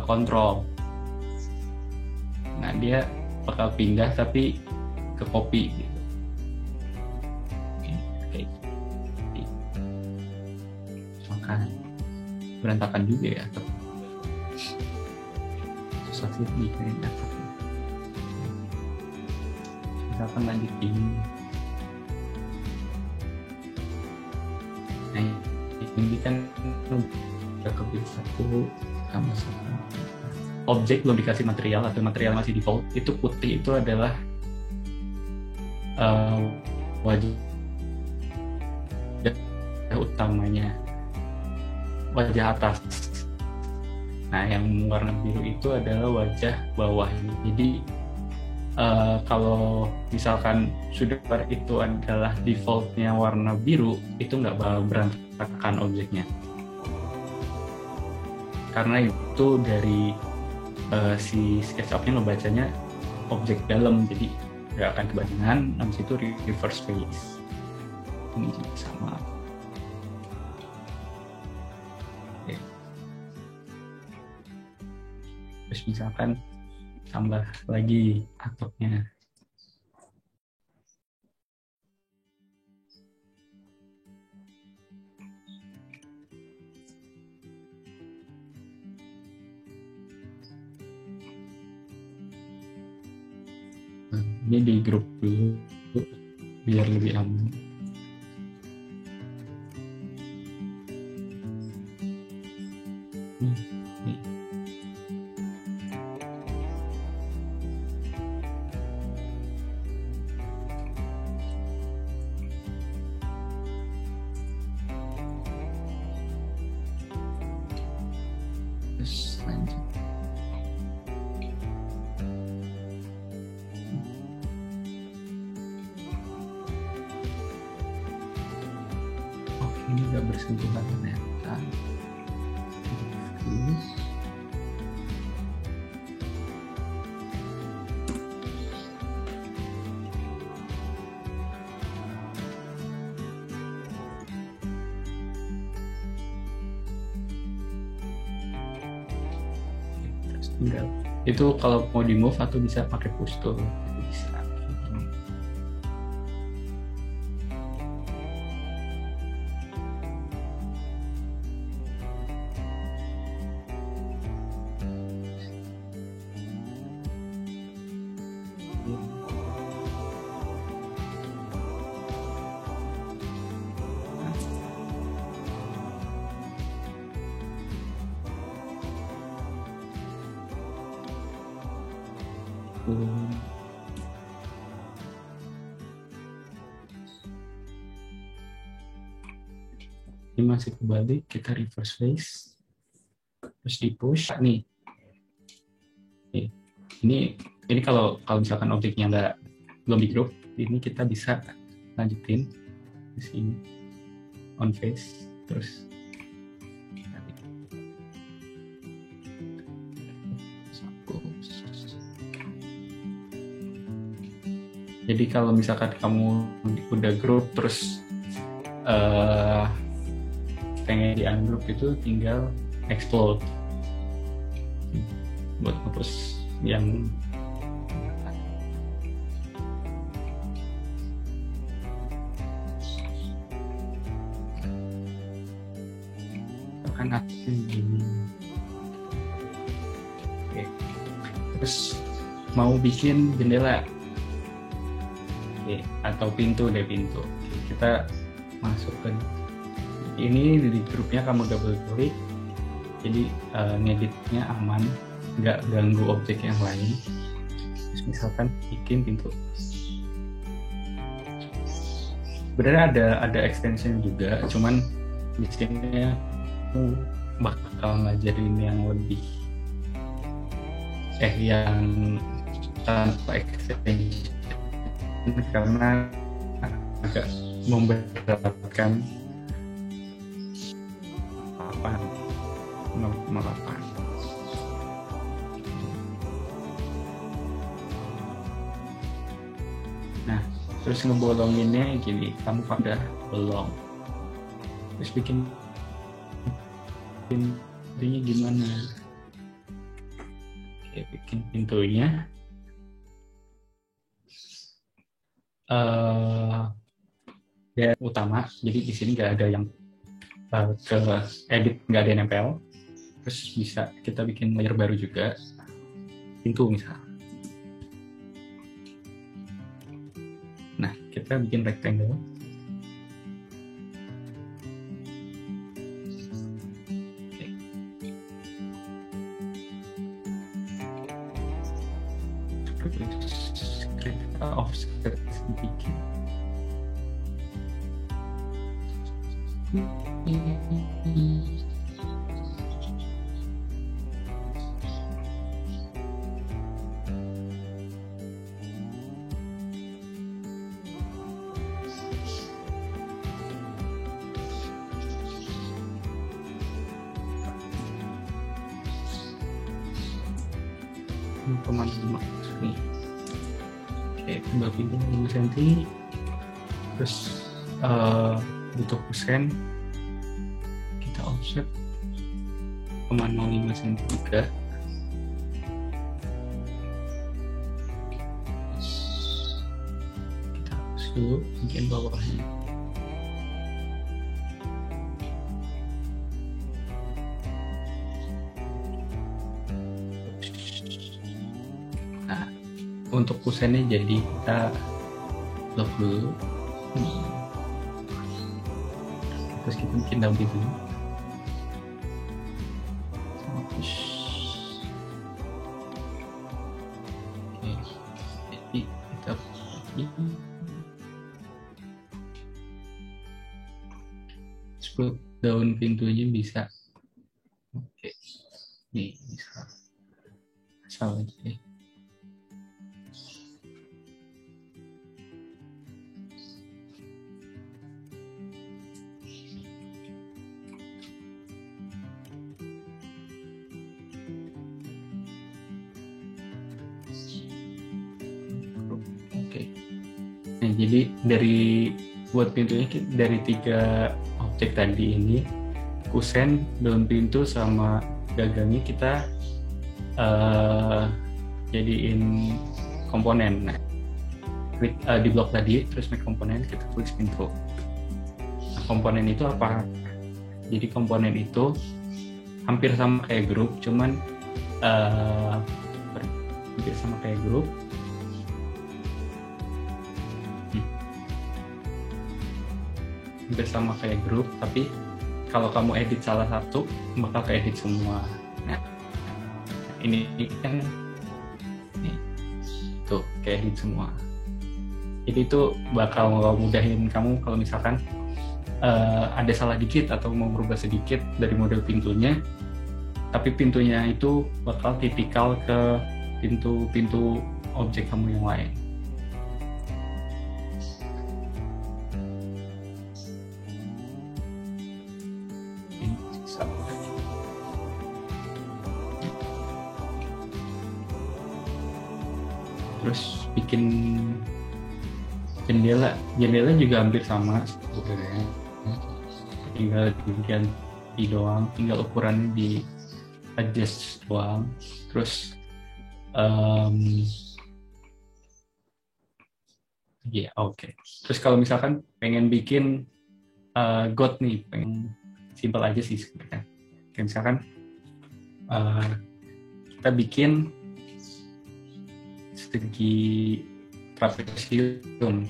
control. Nah, dia bakal pindah tapi ke copy gitu. Maka berantakan juga ya. Susah sih bikin atapnya. Misalkan lanjut ini. Nah, ini kan udah kebit satu sama objek belum dikasih material atau material masih default. Itu putih itu adalah wajah utamanya, wajah atas. Nah, yang warna biru itu adalah wajah bawahnya. Jadi kalau misalkan sudut itu adalah defaultnya warna biru, itu nggak bakal berantakan objeknya, karena itu dari si SketchUp-nya ngebacanya objek dalam, jadi nggak akan kebanyakan. Habis itu reverse face ini juga sama. Oke. Terus misalkan tambah lagi atapnya. Ini di grup dulu biar lebih aman. Nih. Terus lanjut. Oke, ini udah bersentuhan ternyata. Tinggal itu kalau mau di move atau bisa pakai push tool itu bisa. Ini masih kebalik, kita reverse face, terus di push nih. Ini kalau misalkan objeknya belum di group, ini kita bisa lanjutin di sini on face, terus jadi kalau misalkan kamu udah group terus pengen di ungroup itu tinggal explode buat ngapus yang akan gini. Oke. Terus mau bikin jendela atau pintu. Oke, kita masukkan ini di grupnya, kamu double klik jadi ngeditnya aman, nggak ganggu objek yang lain. Terus misalkan bikin pintu, sebenarnya ada extension juga, cuman di sini aku bakal ngajarin yang lebih yang tanpa extension karena agak memberatkan 0,8. Nah, terus ngebolonginnya gini, kamu pada bolong, terus bikin pintunya gimana? Oke, bikin pintunya ya utama, jadi di sini nggak ada yang ke edit, nggak ada yang nempel. Terus bisa kita bikin layer baru juga, pintu misal. Nah, kita bikin rectangle. Oke. Terus kita offset sedikit. Nih. Oke, tambah pintu 5 cm. Terus butuh kusen, kita offset 0,05 cm juga. Kita hapus dulu bagian bawahnya. Nah, untuk kusennya jadi kita lock dulu. Terus kita bikin daun itu. Sebut daun pintunya bisa. Oke. Nih, bisa. Asal aja. Oke. Nah, jadi dari buat pintunya dari 3 objek tadi ini, kusen, daun pintu sama gagangnya kita jadiin komponen. Nah, klik di blok tadi, terus make komponen, kita tulis pintu. Nah, komponen itu apa? Jadi komponen itu hampir sama kayak grup, cuman hampir sama kayak grup. Hampir sama kayak grup, tapi kalau kamu edit salah satu, bakal keedit semua. Nah, ini kan nih, tuh keedit semua. Jadi itu bakal mudahin kamu kalau misalkan ada salah dikit atau mau berubah sedikit dari model pintunya, tapi pintunya itu bakal tipikal ke pintu objek kamu yang lain. Terus bikin jendela juga hampir sama sebenarnya, tinggal diganti doang, tinggal ukurannya di adjust doang. Terus oke. Terus kalau misalkan pengen bikin got nih, pengen simple aja sih sebenarnya. Kayak misalkan kita bikin segi trapesium.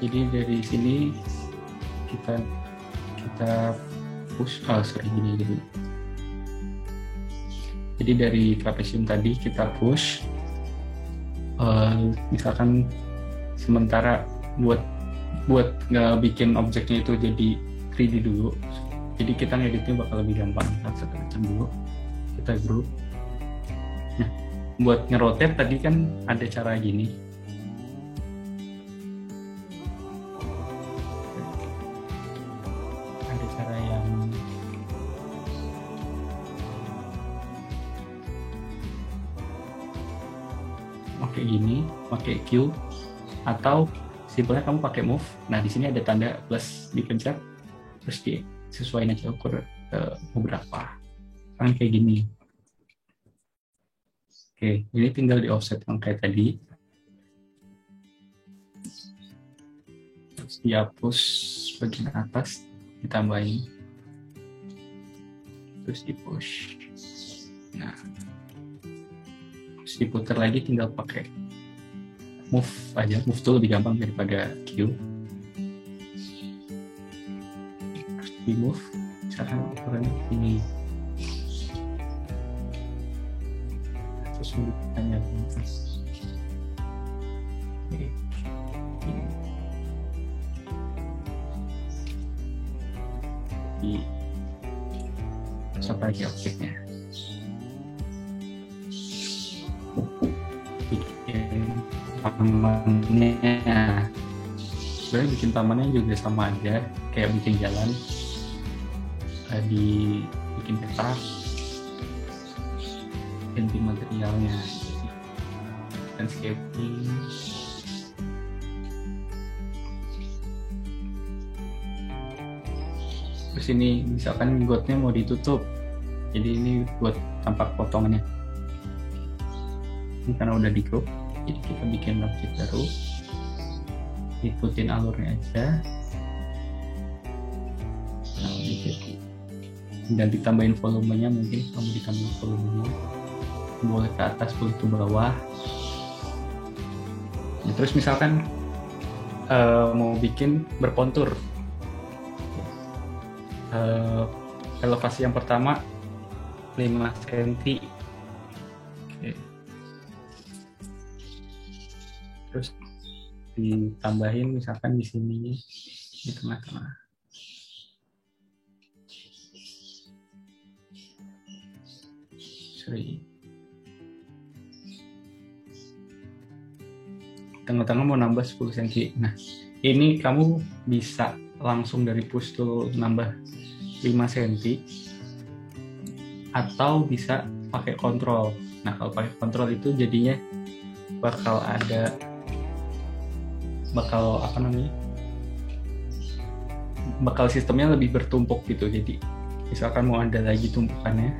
Jadi dari sini kita push gini dulu. Jadi dari trapesium tadi kita push, misalkan sementara buat nggak bikin objeknya itu jadi 3D dulu. Jadi kita ngeditnya bakal lebih gampang. Macam dulu kita group. Nah, buat ngerotate tadi kan ada cara gini. Pakai gini, pakai Q, atau simpelnya kamu pakai move. Nah, di sini ada tanda plus, dipencet terus disesuaikan aja ukur beberapa. Kan kayak gini. Oke, ini tinggal di offset yang kayak tadi. Terus dihapus bagian atas, ditambahin. Terus di push. Nah, diputar lagi, tinggal pakai move aja. Move tuh lebih gampang daripada Q. Terus di move, cara ukurannya ini. Terus menunjukkannya ini. Di sampai lagi objeknya. Tamannya, sebenarnya bikin tamannya juga sama aja kayak bikin jalan, bikin peta, ganti materialnya, landscaping, terus ini misalkan gotnya mau ditutup, Jadi ini buat tampak potongannya. Ini karena udah di grup, jadi kita bikin objek baru, ikutin alurnya aja. Nah, ini jadi. Dan ditambahin volumenya, mungkin kamu ditambahin volumenya, boleh ke atas, boleh ke bawah. Nah, terus misalkan mau bikin berkontur, elevasi yang pertama 5 cm. Oke. Terus ditambahin misalkan di sini di tengah-tengah. Tengah-tengah mau nambah 10 cm. Nah, ini kamu bisa langsung dari push tool nambah 5 cm atau bisa pakai kontrol. Nah, kalau pakai kontrol itu jadinya bakal sistemnya lebih bertumpuk gitu. Jadi misalkan mau ada lagi tumpukannya,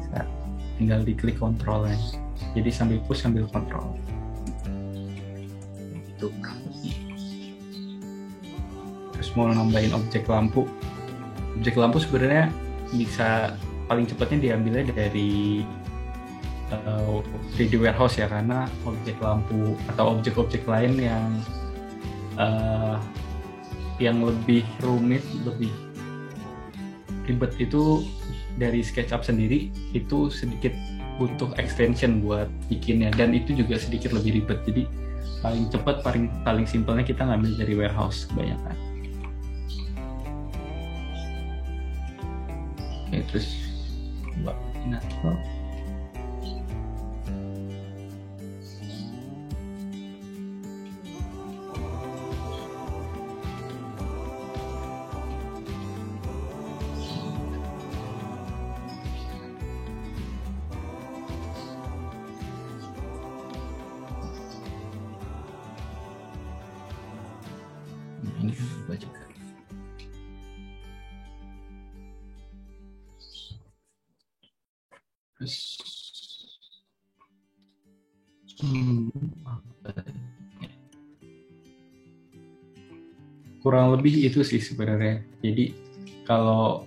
bisa tinggal diklik kontrolnya. Jadi sambil push sambil kontrol. Itu. Terus mau nambahin objek lampu. Objek lampu sebenarnya bisa paling cepatnya diambilnya dari 3D warehouse ya, karena objek lampu atau objek-objek lain yang lebih rumit, lebih ribet itu dari SketchUp sendiri itu sedikit butuh extension buat bikinnya, dan itu juga sedikit lebih ribet. Jadi paling cepat, paling simpelnya kita ngambil dari warehouse kebanyakan. Oke, terus buat natural. Ini kan berubah juga. Terus kurang lebih itu sih sebenarnya. Jadi kalau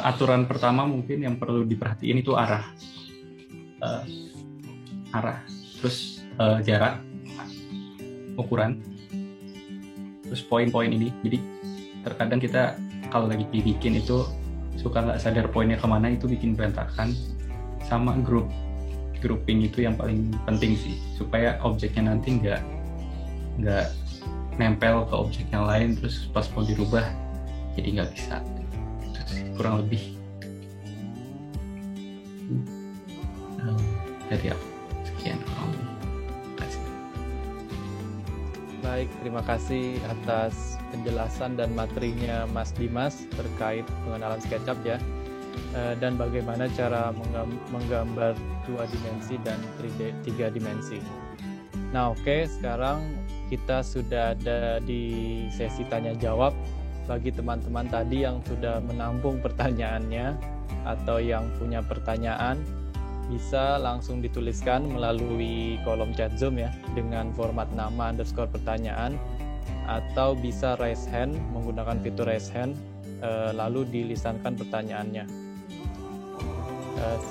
aturan pertama mungkin yang perlu diperhatiin itu arah, terus jarak, ukuran, terus poin-poin ini. Jadi terkadang kita kalau lagi bikin itu suka nggak sadar poinnya kemana, itu bikin berantakan. Sama grouping itu yang paling penting sih, supaya objeknya nanti nggak nempel ke objek yang lain, terus pas mau dirubah jadi nggak bisa. Kurang lebih dari aku sekian kurang lebih. Baik, terima kasih atas penjelasan dan materinya Mas Dimas terkait pengenalan SketchUp ya, dan bagaimana cara menggambar 2 dimensi dan 3 dimensi. Nah oke, sekarang kita sudah ada di sesi tanya jawab. Bagi teman-teman tadi yang sudah menampung pertanyaannya atau yang punya pertanyaan, bisa langsung dituliskan melalui kolom chat Zoom ya, dengan format nama _ pertanyaan, atau bisa raise hand menggunakan fitur raise hand, lalu dilisankan pertanyaannya.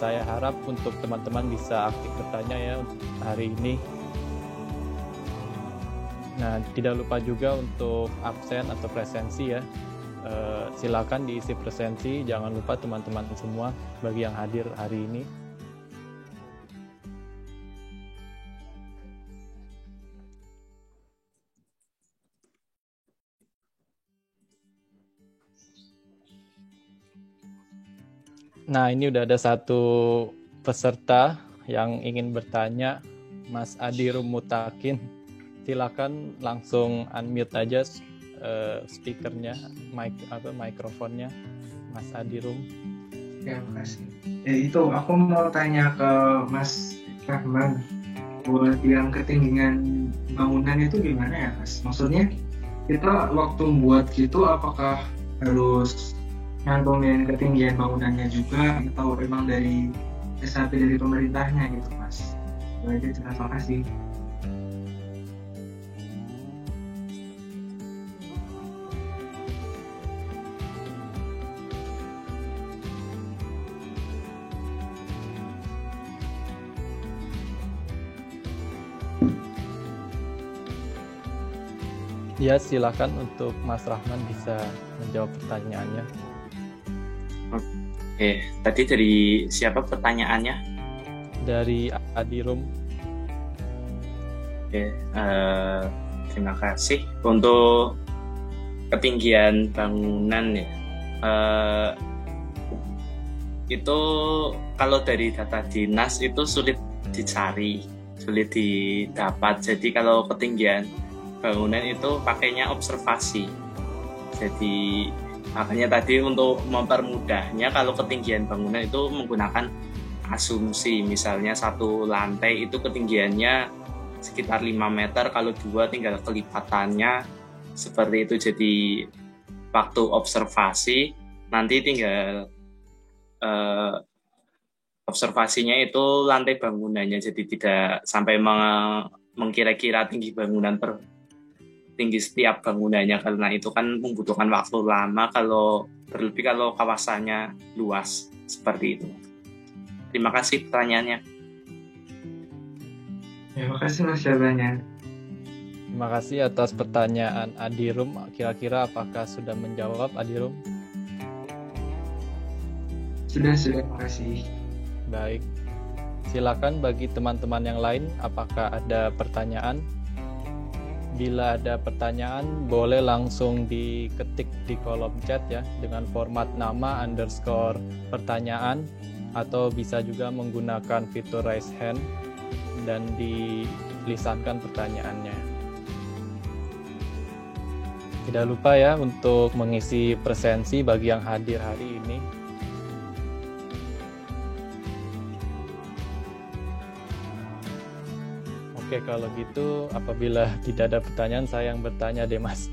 Saya harap untuk teman-teman bisa aktif bertanya ya hari ini. Nah, tidak lupa juga untuk absen atau presensi ya. Silakan diisi presensi, jangan lupa teman-teman semua bagi yang hadir hari ini. Nah, ini udah ada satu peserta yang ingin bertanya, Mas Adi Rumutakin. Silakan langsung unmute aja speakernya, mikrofonnya, Mas Adi Rum. Ya, makasih. Itu aku mau tanya ke Mas Rahman, buat yang ketinggian bangunan itu gimana ya, Mas? Maksudnya kita waktu buat gitu apakah harus ngantongin ketinggian bangunannya juga atau memang dari SAP dari pemerintahnya gitu Mas. Baik, terima kasih. Ya, silakan untuk Mas Rahman bisa menjawab pertanyaannya. Oke, tadi dari siapa pertanyaannya? Dari Adirum. Oke, terima kasih. Untuk ketinggian bangunan ya, itu kalau dari data dinas itu sulit dicari, sulit didapat. Jadi kalau ketinggian bangunan itu pakainya observasi. Jadi makanya tadi untuk mempermudahnya kalau ketinggian bangunan itu menggunakan asumsi. Misalnya satu lantai itu ketinggiannya sekitar 5 meter, kalau 2 tinggal kelipatannya seperti itu. Jadi waktu observasi nanti tinggal observasinya itu lantai bangunannya, jadi tidak sampai mengkira-kira tinggi bangunan tinggi setiap bangunannya, karena itu kan membutuhkan waktu lama kalau berlebih kalau kawasannya luas seperti itu. Terima kasih pertanyaannya. Terima kasih Mas jawabannya. Terima kasih atas pertanyaan Adirum. Kira-kira apakah sudah menjawab Adirum? Sudah, terima kasih. Baik. Silakan bagi teman-teman yang lain, apakah ada pertanyaan? Bila ada pertanyaan, boleh langsung diketik di kolom chat ya, dengan format nama _ pertanyaan, atau bisa juga menggunakan fitur raise hand dan dilisankan pertanyaannya. Tidak lupa ya untuk mengisi presensi bagi yang hadir hari ini. Oke, kalau gitu apabila tidak ada pertanyaan, saya yang bertanya deh Mas.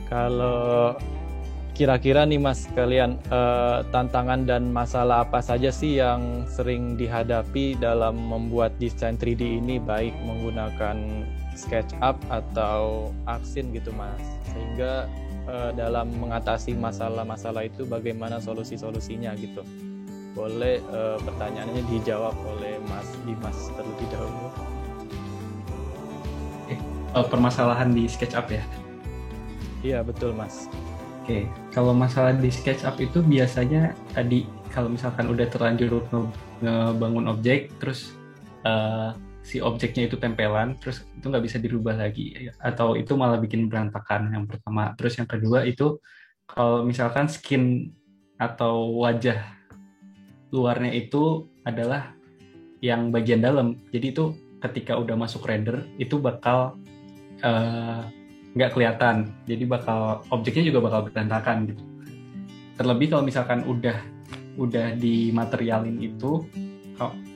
Kalau kira-kira nih Mas, kalian tantangan dan masalah apa saja sih yang sering dihadapi dalam membuat desain 3D ini, baik menggunakan SketchUp atau Arcsyn gitu Mas, sehingga dalam mengatasi masalah-masalah itu bagaimana solusi-solusinya gitu. Boleh pertanyaannya dijawab oleh Mas Dimas terlebih dahulu. Permasalahan di SketchUp ya? Iya betul Mas. Oke, kalau masalah di SketchUp itu biasanya tadi kalau misalkan udah terlanjur ngebangun objek, terus si objeknya itu tempelan, terus itu nggak bisa dirubah lagi, atau itu malah bikin berantakan yang pertama. Terus yang kedua itu kalau misalkan skin atau wajah luarnya itu adalah yang bagian dalam, jadi itu ketika udah masuk render itu bakal nggak kelihatan, jadi objeknya juga bakal berantakan gitu. Terlebih kalau misalkan udah di materialin itu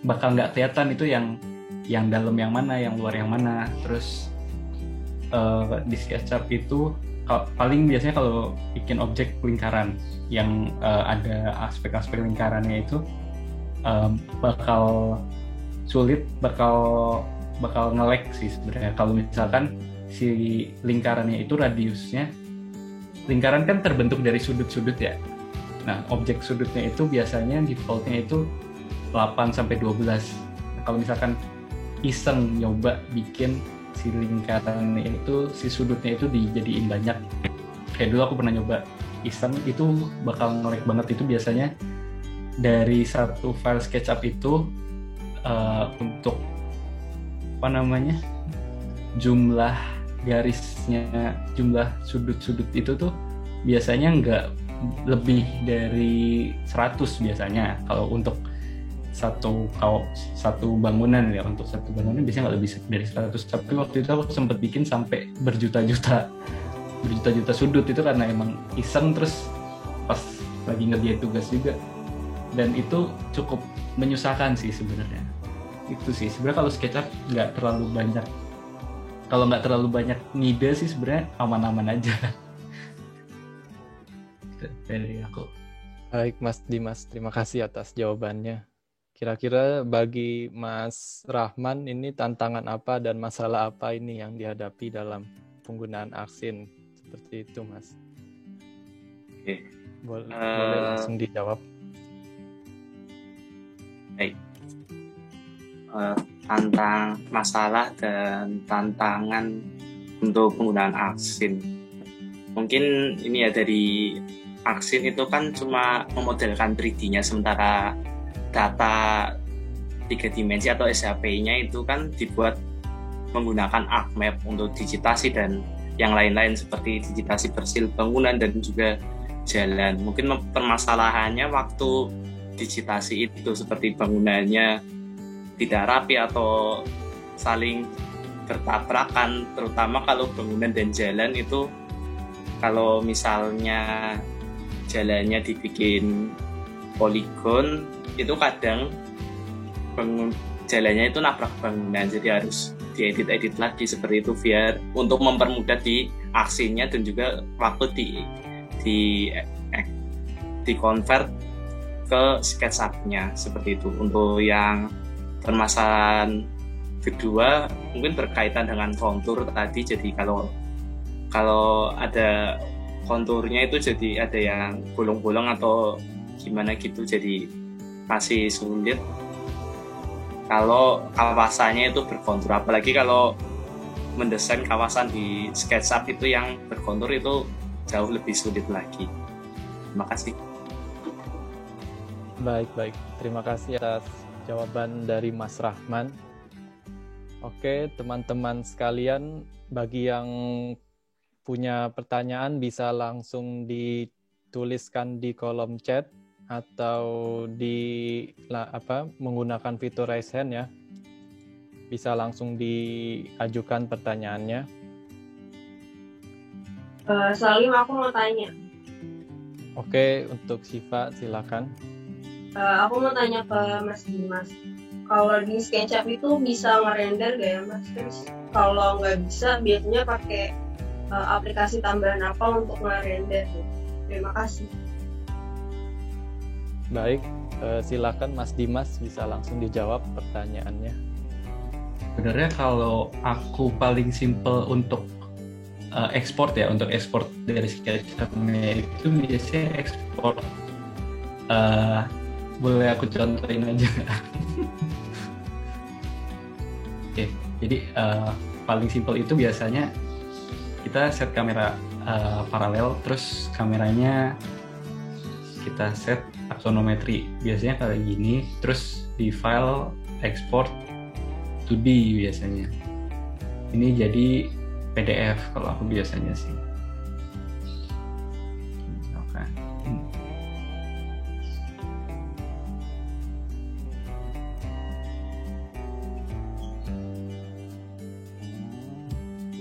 bakal nggak kelihatan itu yang dalam yang mana, yang luar yang mana. Terus di SketchUp itu paling biasanya kalau bikin objek lingkaran yang ada aspek-aspek lingkarannya itu bakal sulit, bakal nge-lag sih sebenarnya. Kalau misalkan si lingkarannya itu radiusnya, lingkaran kan terbentuk dari sudut-sudut ya. Nah, objek sudutnya itu biasanya defaultnya itu 8-12. Nah, kalau misalkan iseng nyoba bikin si lingkarannya itu, si sudutnya itu dijadiin banyak, kayak dulu aku pernah nyoba iseng, itu bakal nge-lag banget. Itu biasanya dari satu file SketchUp itu untuk jumlah garisnya, jumlah sudut-sudut itu tuh biasanya nggak lebih dari 100 biasanya. Kalau untuk satu bangunan ya, untuk satu bangunan biasanya nggak lebih dari 100. Tapi waktu itu aku sempat bikin sampai berjuta-juta sudut, itu karena emang iseng, terus pas lagi ngerjain tugas juga, dan itu cukup menyusahkan sih sebenarnya. Itu sih sebenarnya kalau SketchUp nggak terlalu banyak ngide sih sebenarnya, aman-aman aja dari aku. Baik Mas Dimas, terima kasih atas jawabannya. Kira-kira bagi Mas Rahman ini tantangan apa dan masalah apa ini yang dihadapi dalam penggunaan aksin seperti itu Mas? Oke. Boleh langsung dijawab. Baik. Tantang masalah dan tantangan untuk penggunaan aksin. Mungkin ini ya, dari aksin itu kan cuma memodelkan 3D-nya, sementara data 3 dimensi atau SHP-nya itu kan dibuat menggunakan ArcMap untuk digitasi dan yang lain-lain seperti digitasi persil bangunan dan juga jalan. Mungkin permasalahannya waktu digitasi itu seperti bangunannya tidak rapi atau saling bertabrakan, terutama kalau bangunan dan jalan itu, kalau misalnya jalannya dibikin poligon itu kadang jalannya itu nabrak bangunan, jadi harus diedit lagi seperti itu biar untuk mempermudah di aksinya dan juga waktu di convert ke SketchUp-nya seperti itu. Untuk yang permasalahan kedua mungkin berkaitan dengan kontur tadi, jadi kalau ada konturnya itu jadi ada yang bolong-bolong atau gimana gitu, jadi masih sulit kalau kawasannya itu berkontur, apalagi kalau mendesain kawasan di SketchUp itu yang berkontur itu jauh lebih sulit lagi. Terima kasih. Baik. Terima kasih atas jawaban dari Mas Rahman. Oke, teman-teman sekalian, bagi yang punya pertanyaan bisa langsung dituliskan di kolom chat atau menggunakan fitur raise hand ya. Bisa langsung diajukan pertanyaannya. Salim, aku mau tanya. Oke, untuk Syifa silakan. Aku mau tanya ke Mas Dimas. Kalau di SketchUp itu bisa ngerender gak ya Mas? Terus kalau nggak bisa, biasanya pakai aplikasi tambahan apa untuk ngerender? Terima kasih. Baik, silakan Mas Dimas bisa langsung dijawab pertanyaannya. Sebenarnya kalau aku paling simple untuk ekspor ya, untuk ekspor dari SketchUp-nya itu biasanya ekspor. Boleh aku contohin aja? Oke, jadi paling simple itu biasanya kita set kamera paralel, terus kameranya kita set aksonometri, biasanya kayak gini, terus di file export 2D biasanya. Ini jadi PDF kalau aku biasanya sih. Misalkan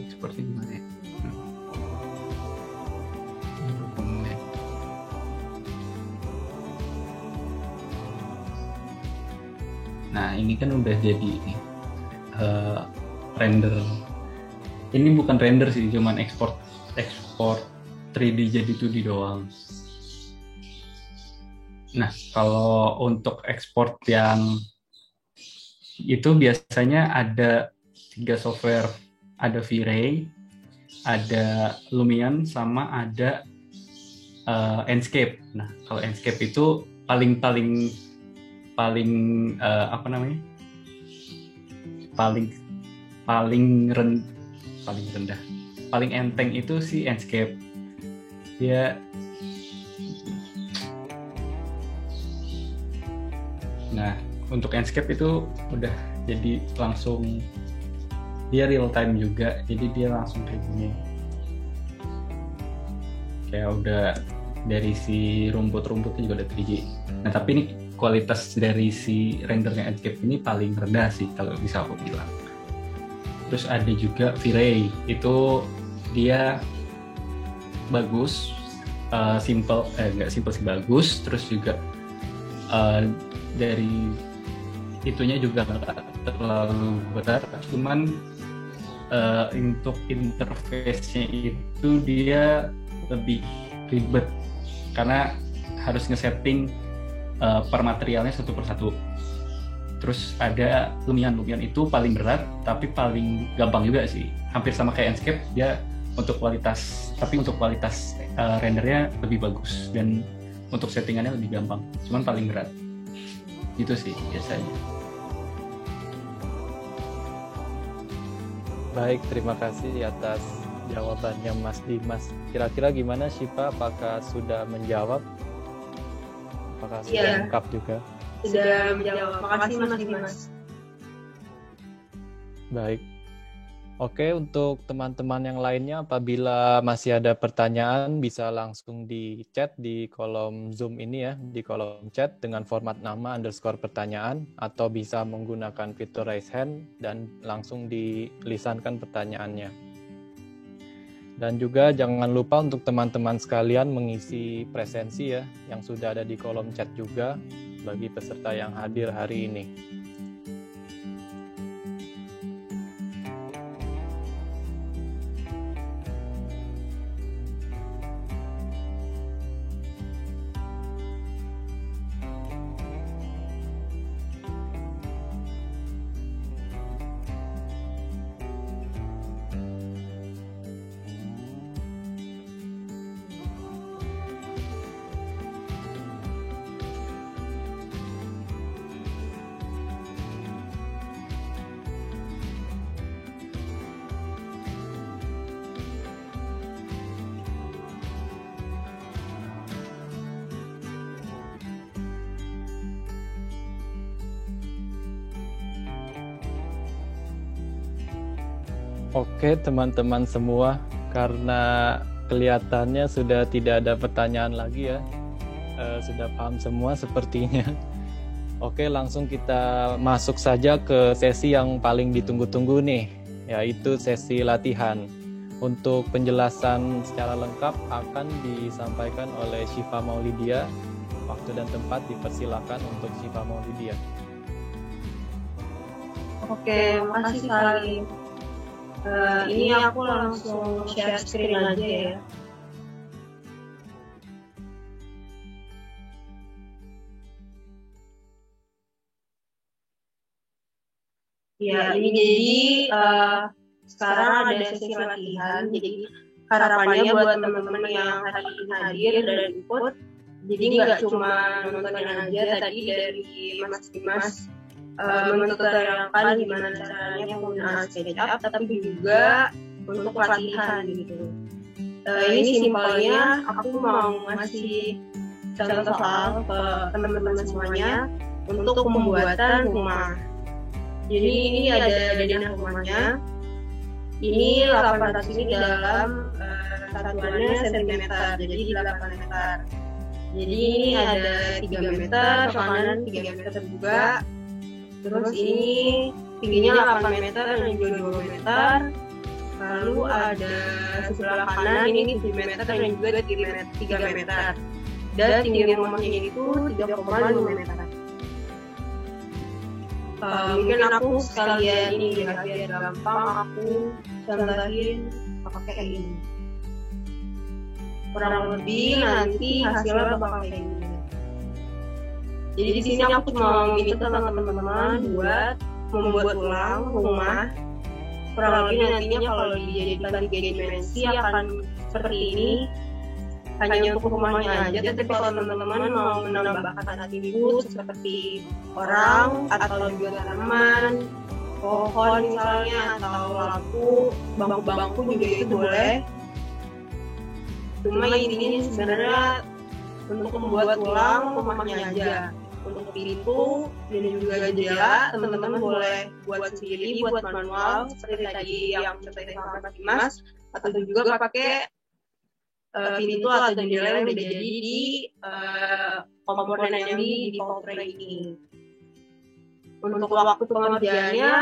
exportnya gimana ya? Nah, ini kan udah jadi render. Ini bukan render sih, cuman ekspor 3D jadi 2D doang. Nah, kalau untuk ekspor yang itu biasanya ada 3 software, ada V-Ray, ada Lumion, sama ada Enscape. Nah, kalau Enscape itu paling rendah, paling enteng itu si Enscape. Nah, untuk Enscape itu udah jadi langsung, dia real time juga, jadi dia langsung kayak gini, kayak udah dari si rumput-rumputnya juga udah 3D. Nah, tapi ini kualitas dari si rendernya Enscape ini paling rendah sih kalau bisa aku bilang. Terus ada juga V-Ray, itu dia bagus, nggak simple sih, bagus. Terus juga dari itunya juga nggak terlalu berat, cuman untuk interface-nya itu dia lebih ribet karena harus nge-setting per materialnya satu persatu. Terus ada Lumion itu paling berat tapi paling gampang juga sih, hampir sama kayak Enscape dia untuk kualitas rendernya lebih bagus dan untuk settingannya lebih gampang, cuman paling berat gitu sih biasanya. Baik, terima kasih atas jawabannya Mas Dimas. Kira-kira gimana Syifa, apakah sudah menjawab? Apakah sudah lengkap juga? Sudah menjawab. Makasih Mas Dimas. Baik. Oke, untuk teman-teman yang lainnya, apabila masih ada pertanyaan, bisa langsung di chat di kolom Zoom ini ya, di kolom chat dengan format nama _ pertanyaan, atau bisa menggunakan fitur raise hand dan langsung dilisankan pertanyaannya. Dan juga jangan lupa untuk teman-teman sekalian mengisi presensi ya, yang sudah ada di kolom chat juga bagi peserta yang hadir hari ini. Oke teman-teman semua, karena kelihatannya sudah tidak ada pertanyaan lagi ya, sudah paham semua sepertinya. Oke, langsung kita masuk saja ke sesi yang paling ditunggu-tunggu nih, yaitu sesi latihan. Untuk penjelasan secara lengkap akan disampaikan oleh Syifa Maulidia. Waktu dan tempat dipersilakan untuk Syifa Maulidia. Oke, makasih Salim. Ini aku langsung share screen aja ya. Ya, ini jadi sekarang ada sesi latihan. Jadi harapannya buat teman-teman yang hari ini hadir dan ikut, jadi nggak cuma nontonin aja tadi dari Mas Dimas menuturkan gimana caranya menggunakan SketchUp, tapi juga untuk latihan gitu. Ini simpelnya aku mau ngasih contoh soal ke teman-teman semuanya untuk pembuatan rumah. Jadi ini ada dana rumahnya. Ini 800 ini dalam satuannya sentimeter, jadi 8 meter. Jadi ini ada 3 meter, ke kanan 3 meter juga. Terus ini tingginya 8 meter dan juga 2 meter. Lalu ada sebelah kanan ini 7 meter dan juga 3 meter. Dan tinggi rumahnya itu 3,2 meter. Mungkin aku sekalian ini ya, biar gampang aku contohin pakai ini. Kurang lebih nanti hasilnya bakal kayak gini. Jadi di sini aku mau minta teman-teman buat membuat ulang rumah. Kurang lebih nantinya kalau dijadikan 3 dimensi akan seperti ini. Hanya untuk rumahnya aja, tapi kalau teman-teman mau menambahkan atribut seperti orang atau juga tanaman, pohon misalnya, atau lampu, bangku-bangku juga itu boleh. Cuma ini sebenarnya untuk membuat ulang rumahnya aja. Untuk pintu dan juga jendela, teman-teman boleh buat sendiri, buat manual seperti tadi yang seperti sama Mas Dimas, atau juga pakai pintu atau jendela yang udah jadi di komponen yang di default tray ini. Untuk waktu pengerjaannya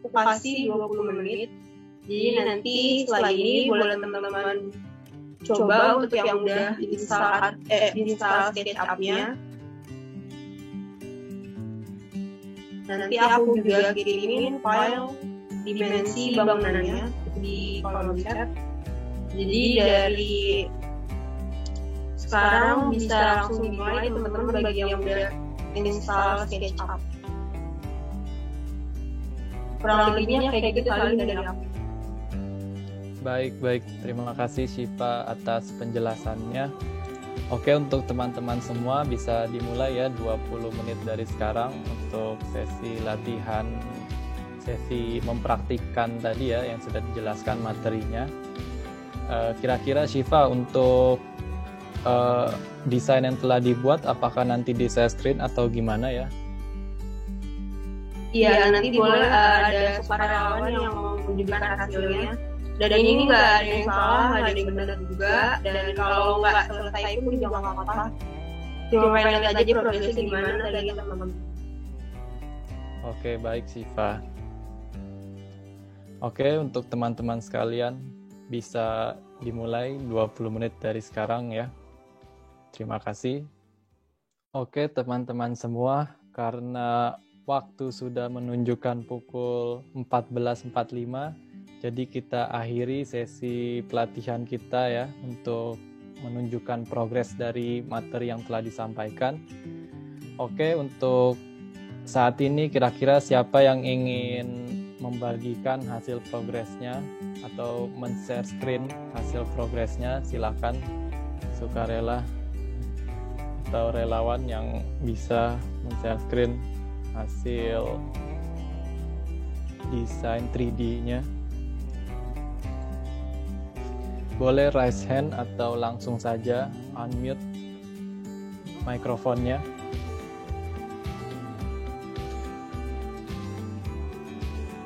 aku kasih 20 menit. Jadi nanti setelah ini boleh teman-teman coba untuk yang udah install SketchUp-nya. Nanti aku juga kirimin file dimensi bangunannya di kolom chat. Jadi dari sekarang bisa langsung dimulai teman-teman bagi yang udah install SketchUp. Kurang lebihnya kayak gitu kali dari aku. Baik. Terima kasih Syifa atas penjelasannya. Oke, untuk teman-teman semua bisa dimulai ya 20 menit dari sekarang untuk sesi latihan, sesi mempraktikkan tadi ya yang sudah dijelaskan materinya. Kira-kira Syifa untuk desain yang telah dibuat apakah nanti di share screen atau gimana ya? Iya, nanti boleh ada sukarelawan yang mau menunjukkan hasilnya. Dan ini nggak ada yang salah, nggak ada yang benar juga. Dan kalau nggak selesai pun juga nggak apa-apa. Cuma lihat aja prosesnya gimana tadi teman-teman. Oke, baik Syifa. Oke, untuk teman-teman sekalian bisa dimulai 20 menit dari sekarang ya. Terima kasih. Oke, teman-teman semua, karena waktu sudah menunjukkan pukul 14.45, jadi kita akhiri sesi pelatihan kita ya untuk menunjukkan progres dari materi yang telah disampaikan. Oke, untuk saat ini kira-kira siapa yang ingin membagikan hasil progresnya atau men-share screen hasil progresnya, silakan sukarela atau relawan yang bisa men-share screen hasil desain 3D-nya. Boleh raise hand atau langsung saja unmute mikrofonnya.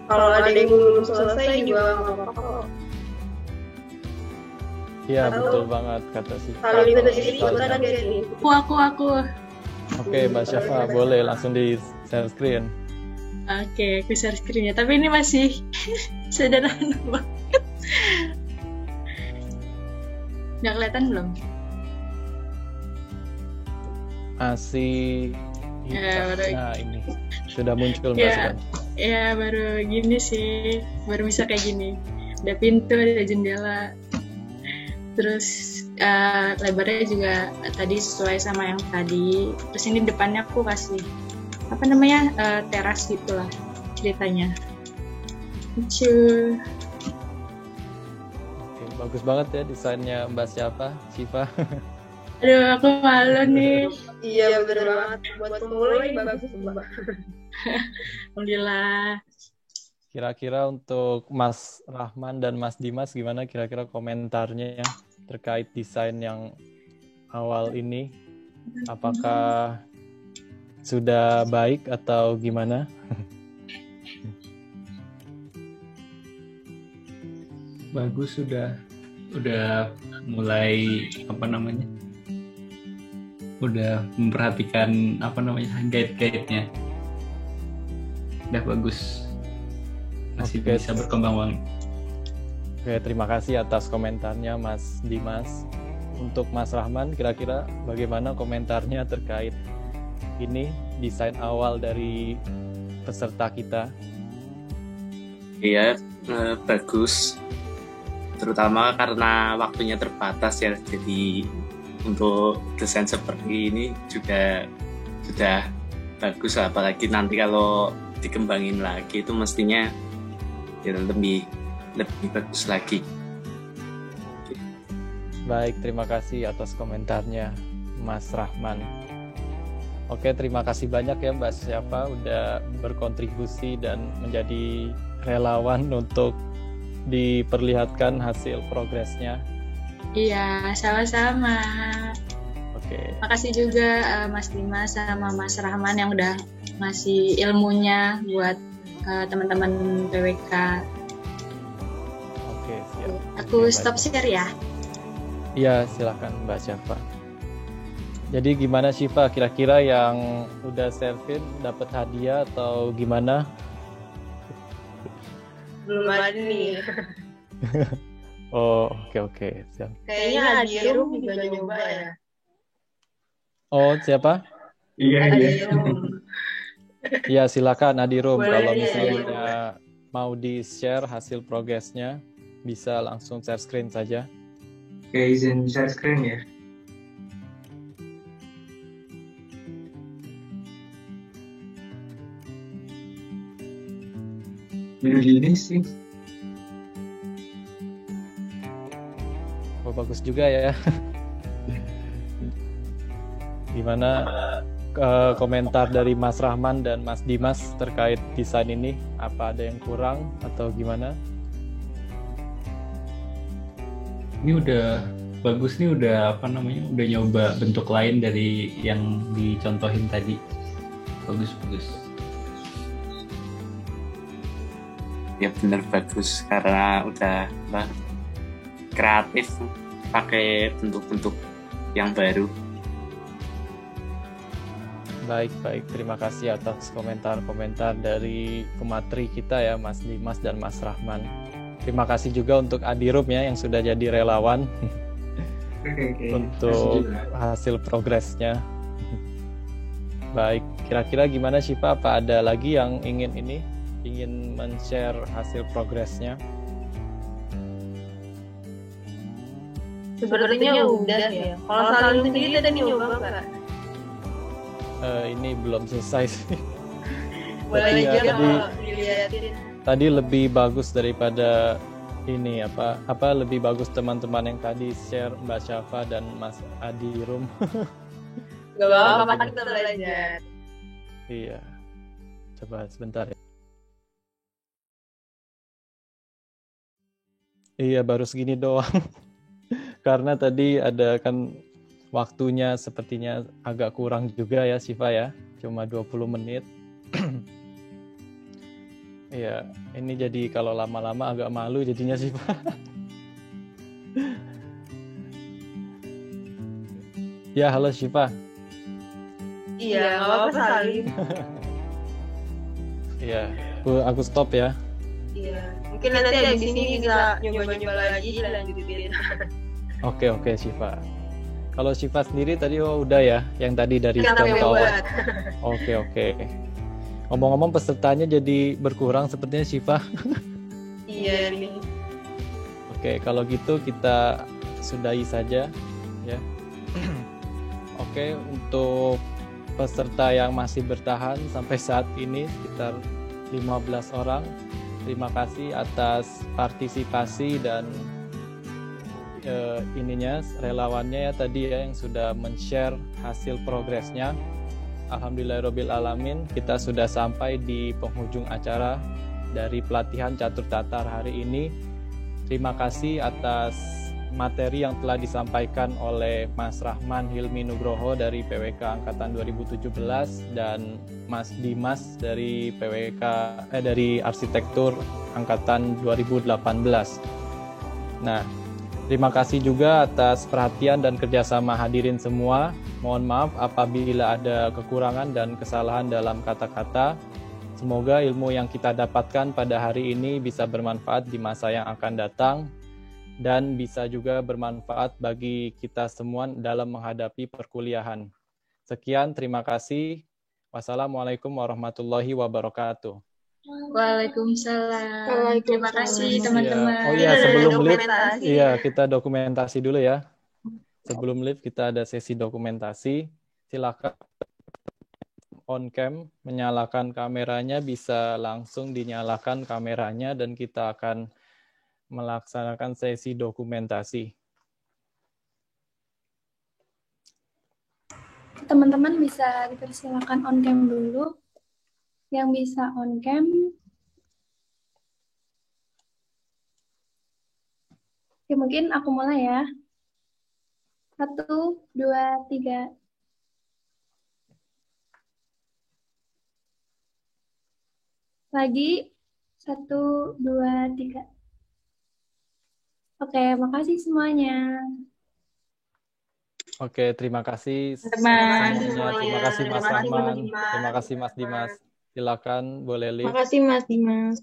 Kalau ada yang belum selesai juga nggak apa-apa. Iya, betul banget kata si. Kalau itu dari ikutan gini. Aku. Oke, Mbak Syafa, boleh langsung di share screen. Oke, aku share screen-nya. Tapi ini masih sederhana banget. Nggak kelihatan belum? Masih. Nah, ini sudah muncul Mbak Ya, ya baru gini sih. Baru bisa kayak gini. Ada pintu, ada jendela. Terus lebarnya juga tadi sesuai sama yang tadi. Terus ini depannya aku kasih apa namanya teras gitulah ceritanya. Lucu. Oke, bagus banget ya desainnya Mbak Syifa. Aduh, aku malu nih. Iya bener banget. Buat pemula ini bagus Mbak. Alhamdulillah. Kira-kira untuk Mas Rahman dan Mas Dimas gimana kira-kira komentarnya ya, terkait desain yang awal ini? Apakah sudah baik atau gimana? Bagus, sudah mulai udah memperhatikan guide-guide-nya. Udah bagus. Masih bisa berkembang banget. Oke, terima kasih atas komentarnya Mas Dimas. Untuk Mas Rahman, kira-kira bagaimana komentarnya terkait ini desain awal dari peserta kita? Iya, bagus. Terutama karena waktunya terbatas ya. Jadi untuk desain seperti ini juga sudah bagus, apalagi nanti kalau dikembangin lagi itu mestinya ya lebih bagus lagi. Baik, terima kasih atas komentarnya Mas Rahman. Oke, terima kasih banyak ya Mbak Syafa udah berkontribusi dan menjadi relawan untuk diperlihatkan hasil progresnya. Iya, sama-sama. Oke. Makasih juga Mas Dimas sama Mas Rahman yang udah ngasih ilmunya buat teman-teman PWK. Oke, siap. Aku stop share ya. Iya, silakan Mbak Syafa. Jadi gimana Syifa, kira-kira yang udah servin dapat hadiah atau gimana? Belum ada nih. Oh, oke, siap. Kayaknya Adirum juga nyoba ya. Oh, siapa? Iya. Iya, silakan Adirum. Boleh, Kalau iya. misalnya mau di-share hasil progresnya, bisa langsung share screen saja. Oke, izin share screen ya. Gini sih. Oh, bagus juga ya. Gimana komentar dari Mas Rahman dan Mas Dimas terkait desain ini? Apa ada yang kurang atau gimana? Ini udah bagus nih, udah udah nyoba bentuk lain dari yang dicontohin tadi. Bagus. Ya benar bagus karena udah kreatif pakai bentuk-bentuk yang baru. Baik. Terima kasih atas komentar-komentar dari pemateri kita ya, Mas Dimas dan Mas Rahman. Terima kasih juga untuk Adirum ya yang sudah jadi relawan untuk hasil progresnya. Baik, kira-kira gimana Syifa? Apa ada lagi yang ingin men-share hasil progresnya? Sebenarnya udah ya. Kalau Salim sendiri tadi nyoba nggak? Ini belum selesai sih. Boleh aja kalau dilihatin. Tadi lebih bagus daripada ini apa lebih bagus teman-teman yang tadi share Mbak Syafa dan Mas Adirum. Gak apa-apa, kita belajar. Iya. Coba sebentar ya. Iya, baru segini doang. Karena tadi ada kan waktunya sepertinya agak kurang juga ya Syifa ya. Cuma 20 menit. Iya, ini jadi kalau lama-lama agak malu jadinya sih Pak. Ya, halo Syifa. Iya, nggak apa-apa Salim. Iya, aku stop ya. Iya, mungkin nanti abis ini bisa nyoba-nyoba lagi lanjutin. Oke Syifa. Kalau Syifa sendiri tadi udah ya, yang tadi dari contoh. Oke. Ngomong-ngomong pesertanya jadi berkurang sepertinya Syifa. Iya nih. Oke, kalau gitu kita sudahi saja ya. Oke, untuk peserta yang masih bertahan sampai saat ini sekitar 15 orang. Terima kasih atas partisipasi dan relawannya ya tadi ya yang sudah men-share hasil progresnya. Alhamdulillahirrabbilalamin, kita sudah sampai di penghujung acara dari pelatihan catur tatar hari ini. Terima kasih atas materi yang telah disampaikan oleh Mas Rahman Hilmi Nugroho dari PWK Angkatan 2017 dan Mas Dimas dari dari Arsitektur Angkatan 2018. Nah, terima kasih juga atas perhatian dan kerjasama hadirin semua. Mohon maaf apabila ada kekurangan dan kesalahan dalam kata-kata. Semoga ilmu yang kita dapatkan pada hari ini bisa bermanfaat di masa yang akan datang dan bisa juga bermanfaat bagi kita semua dalam menghadapi perkuliahan. Sekian, terima kasih. Wassalamualaikum warahmatullahi wabarakatuh. Waalaikumsalam. Terima kasih teman-teman. Oh iya, sebelum live, kita dokumentasi dulu ya. Sebelum live kita ada sesi dokumentasi. Silakan on cam, menyalakan kameranya, bisa langsung dinyalakan kameranya dan kita akan melaksanakan sesi dokumentasi. Teman-teman bisa dipersilakan on cam dulu. Yang bisa on cam. Oke, mungkin aku mulai ya. 1, 2, 3. Lagi. 1, 2, 3. Oke, makasih semuanya. Oke, terima kasih semuanya. Terima kasih Mas Rahman. Terima kasih Mas Dimas. Silakan boleh live. Terima kasih Mas Dimas.